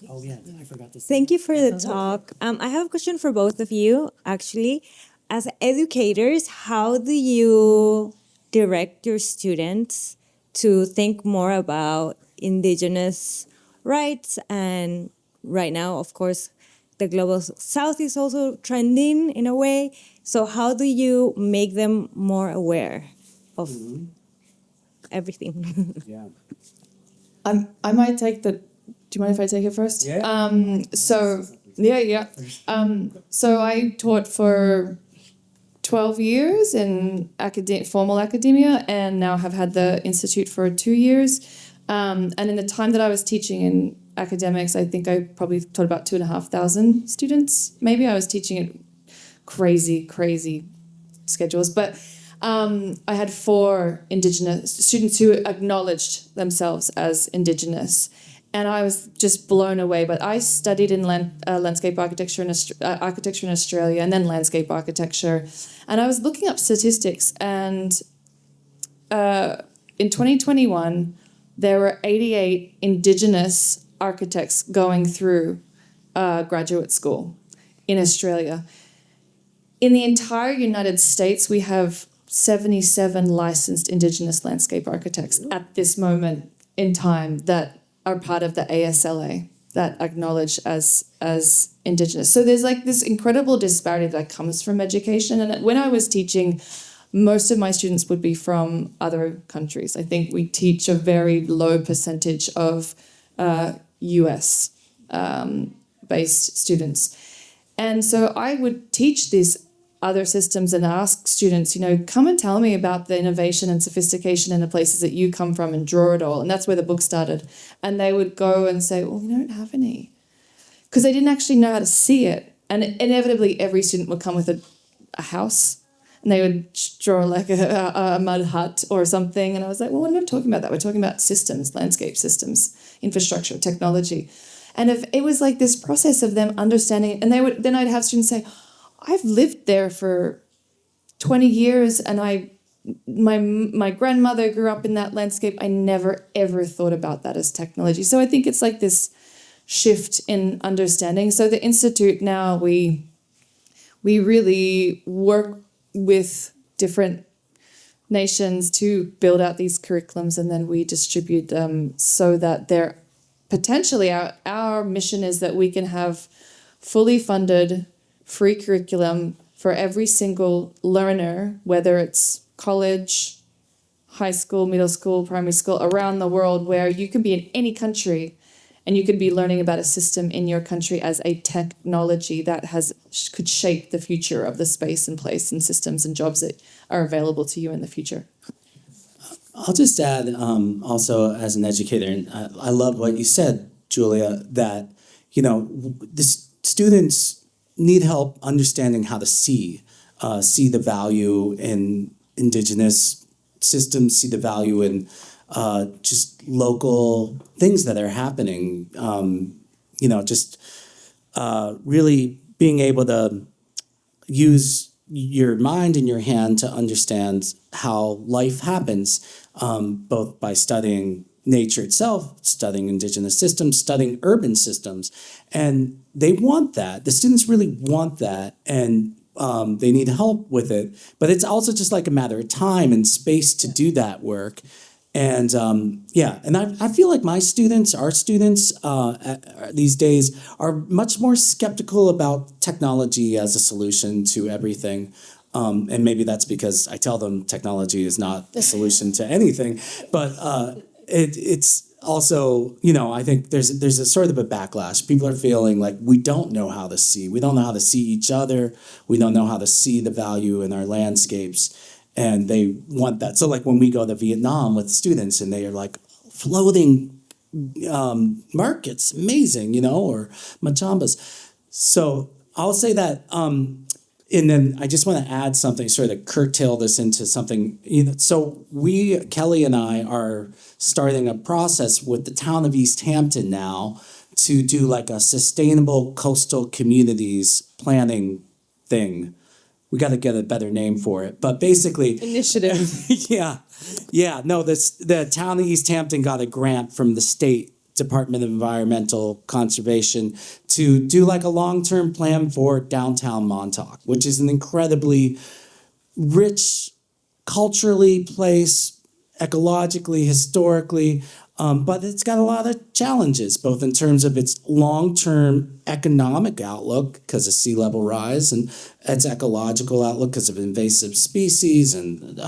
Oh, yeah, I forgot to say. Thank you for the talk. I have a question for both of you, actually. As educators, how do you direct your students to think more about Indigenous rights? And right now, of course, the Global South is also trending in a way. So how do you make them more aware of everything? Yeah. I might take the. Do you mind if I take it first? Yeah. So I taught for 12 years in formal academia, and now have had the institute for 2 years. And in the time that I was teaching in academics, I think I probably taught about 2,500 students. Maybe I was teaching at crazy schedules, but I had 4 Indigenous students who acknowledged themselves as Indigenous. And I was just blown away. But I studied in landscape architecture in Australia, and then landscape architecture. And I was looking up statistics, and in 2021, there were 88 Indigenous architects going through graduate school in Australia. In the entire United States, we have 77 licensed Indigenous landscape architects at this moment in time that are part of the ASLA, that acknowledge as Indigenous. So there's like this incredible disparity that comes from education. And when I was teaching, most of my students would be from other countries. I think we teach a very low percentage of US based students. And so I would teach these other systems and ask students, come and tell me about the innovation and sophistication in the places that you come from, and draw it all. And that's where the book started. And they would go and say, well, we don't have any. Because they didn't actually know how to see it. And inevitably, every student would come with a house, and they would draw like a mud hut or something. And I was like, well, we're not talking about that. We're talking about systems, landscape systems, infrastructure, technology. And if it was like this process of them understanding it, and then I'd have students say, I've lived there for 20 years, and my grandmother grew up in that landscape. I never, ever thought about that as technology. So I think it's like this shift in understanding. So the Institute now, we really work with different nations to build out these curriculums, and then we distribute them so that they're potentially, our mission is that we can have fully funded free curriculum for every single learner, whether it's college, high school, middle school, primary school, around the world, where you can be in any country and you could be learning about a system in your country as a technology that could shape the future of the space and place and systems and jobs that are available to you in the future. I'll just add also as an educator, and I love what you said, Julia, that, the students need help understanding how to see the value in Indigenous systems, see the value in just local things that are happening. Really being able to use your mind and your hand to understand how life happens, both by studying nature itself, studying Indigenous systems, studying urban systems. And they want that. The students really want that, and they need help with it. But it's also just like a matter of time and space to do that work. And and I feel like our students these days are much more skeptical about technology as a solution to everything. And maybe that's because I tell them technology is not the solution to anything. But it's also, I think there's a sort of a backlash. People are feeling like we don't know how to see. We don't know how to see each other. We don't know how to see the value in our landscapes. And they want that. So like when we go to Vietnam with students and they are like floating markets, amazing, or machambas. So I'll say that. And then I just want to add something, sort of curtail this into something. So Kelly and I are starting a process with the town of East Hampton now to do like a sustainable coastal communities planning thing. We got to get a better name for it, but basically Initiative. The town of East Hampton got a grant from the state Department of Environmental Conservation to do like a long-term plan for downtown Montauk, which is an incredibly rich, culturally place, ecologically, historically, but it's got a lot of challenges, both in terms of its long-term economic outlook because of sea level rise, and its ecological outlook because of invasive species and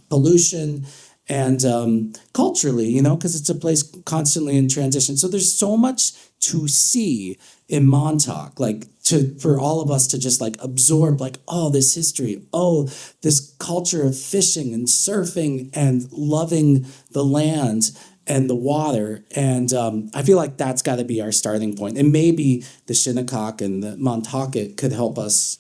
pollution, and culturally, because it's a place constantly in transition. So there's so much to see in Montauk, for all of us to just absorb, this history, this culture of fishing and surfing and loving the land and the water. And I feel like that's got to be our starting point. And maybe the Shinnecock and the Montaukett could help us,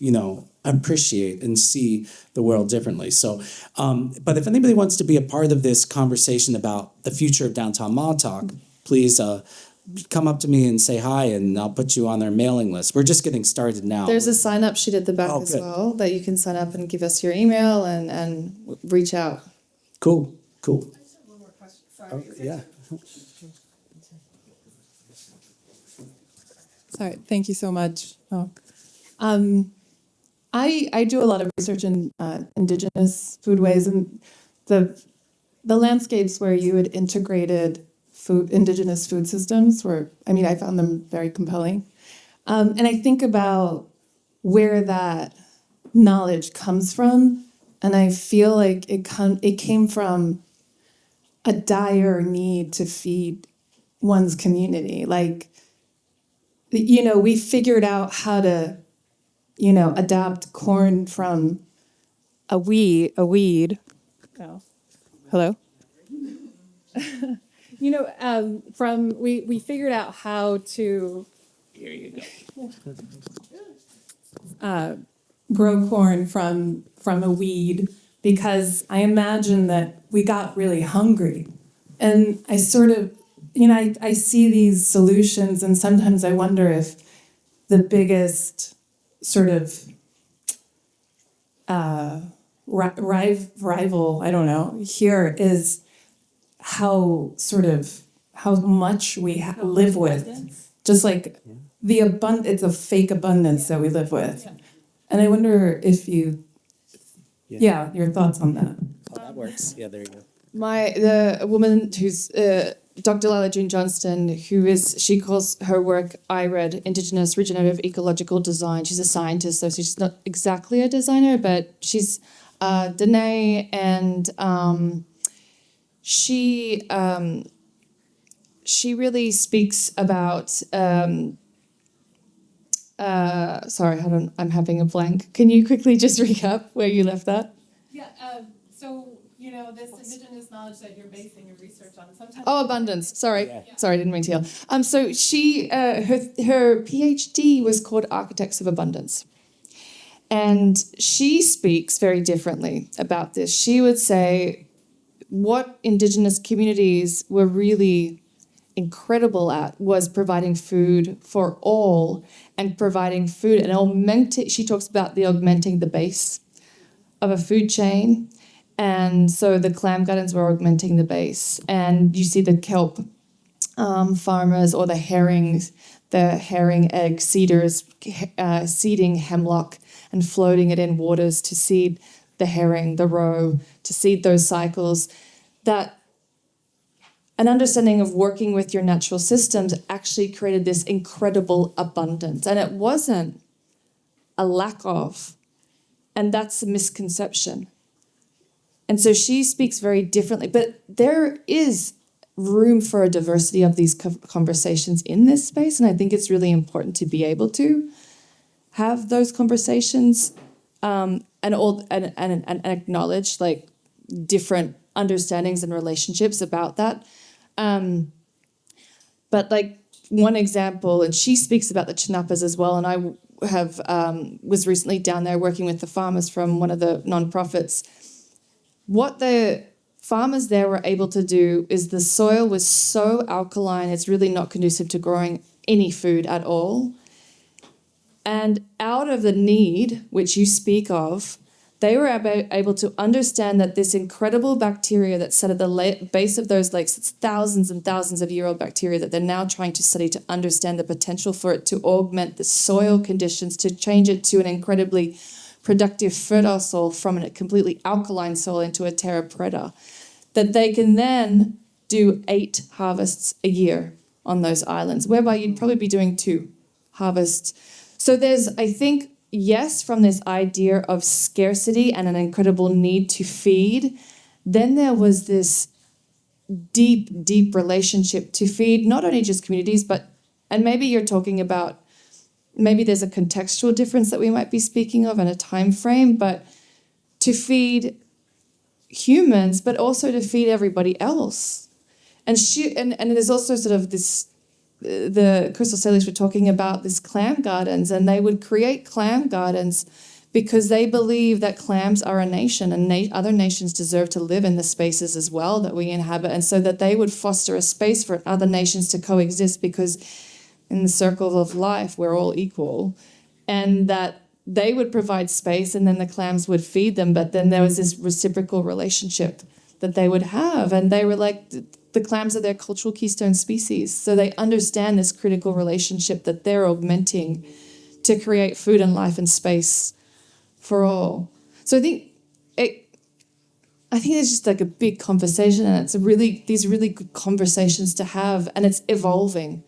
appreciate and see the world differently. So, but if anybody wants to be a part of this conversation about the future of downtown Montauk, please come up to me and say hi, and I'll put you on their mailing list. We're just getting started now. There's a sign-up sheet at the back as good. well that you can sign up and give us your email and reach out. Cool. I just have one more question. Sorry. Yeah. Sorry. Thank you so much. I do a lot of research in Indigenous foodways, and the landscapes where you had integrated Indigenous food systems I found them very compelling. And I think about where that knowledge comes from, and I feel like it came from a dire need to feed one's community. We figured out how to, adapt corn from a weed. Oh, hello? We figured out how to grow corn from a weed, because I imagine that we got really hungry. And I sort of, I see these solutions, and sometimes I wonder if the biggest sort of rival, I don't know, here is how much we live with just like it's a fake abundance that we live with. And I wonder if you, your thoughts on that. Oh, that works. Yeah, there you go. The woman who's Dr. Lila June Johnston, she calls her work IRED, Indigenous Regenerative Ecological Design. She's a scientist, so she's not exactly a designer, but she's Danae, and she really speaks about. Sorry, hold on, I'm having a blank. Can you quickly just recap where you left that? Yeah, so, this indigenous knowledge that you're basing your research on, sometimes... Oh, abundance. Sorry. Sorry, I didn't mean to yell. So she, her PhD was called Architects of Abundance. And she speaks very differently about this. She would say what Indigenous communities were really incredible at was providing food for all and providing food and she talks about the augmenting the base of a food chain. And so the clam gardens were augmenting the base. And you see the kelp farmers or the herring egg seeders seeding hemlock and floating it in waters to seed the herring, the roe, to seed those cycles. That an understanding of working with your natural systems actually created this incredible abundance. And it wasn't a lack of. And that's a misconception. And so she speaks very differently. But there is room for a diversity of these conversations in this space. And I think it's really important to be able to have those conversations and acknowledge like different understandings and relationships about that. But like one example, and she speaks about the Chinappas as well, and I was recently down there working with the farmers from one of the nonprofits. What the farmers there were able to do is the soil was so alkaline, it's really not conducive to growing any food at all. And out of the need, which you speak of, they were able to understand that this incredible bacteria that sat at the base of those lakes, it's thousands and thousands of year-old bacteria that they're now trying to study to understand the potential for it to augment the soil conditions, to change it to an incredibly productive fertile soil from a completely alkaline soil into a terra preta, that they can then do 8 harvests a year on those islands, whereby you'd probably be doing 2 harvests. So there's, I think, yes, from this idea of scarcity and an incredible need to feed, then there was this deep, deep relationship to feed not only just communities, and maybe you're talking about, maybe there's a contextual difference that we might be speaking of and a time frame, but to feed humans, but also to feed everybody else. And there's also sort of this, the Crystal Sailors were talking about this clam gardens, and they would create clam gardens because they believe that clams are a nation and other nations deserve to live in the spaces as well that we inhabit, and so that they would foster a space for other nations to coexist, because in the circle of life we're all equal, and that they would provide space and then the clams would feed them, but then there was this reciprocal relationship that they would have, and they were like, the clams are their cultural keystone species, so they understand this critical relationship that they're augmenting to create food and life and space for all. So I think there's just like a big conversation, and it's these really good conversations to have, and it's evolving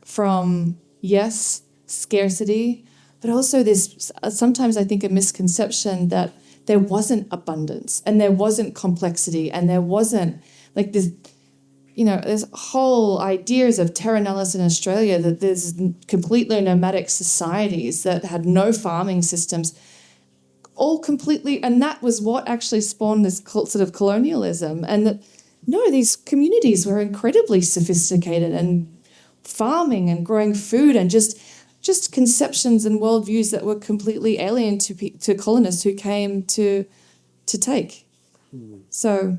from, yes, scarcity, but also this, sometimes I think a misconception that there wasn't abundance and there wasn't complexity and there wasn't like this, there's whole ideas of terra nullius in Australia, that there's completely nomadic societies that had no farming systems, all completely, and that was what actually spawned this sort of colonialism. And that, no, these communities were incredibly sophisticated and farming and growing food, and just conceptions and worldviews that were completely alien to colonists who came to take. So,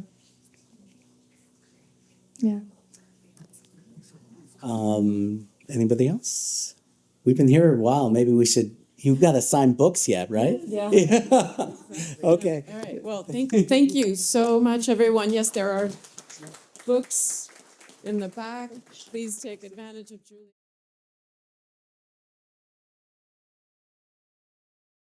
yeah. Anybody else? We've been here a while. Maybe we should. You've got to sign books yet, right? Yeah. Okay. All right. Well, thank you so much, everyone. Yes, there are books in the back. Please take advantage of Julie.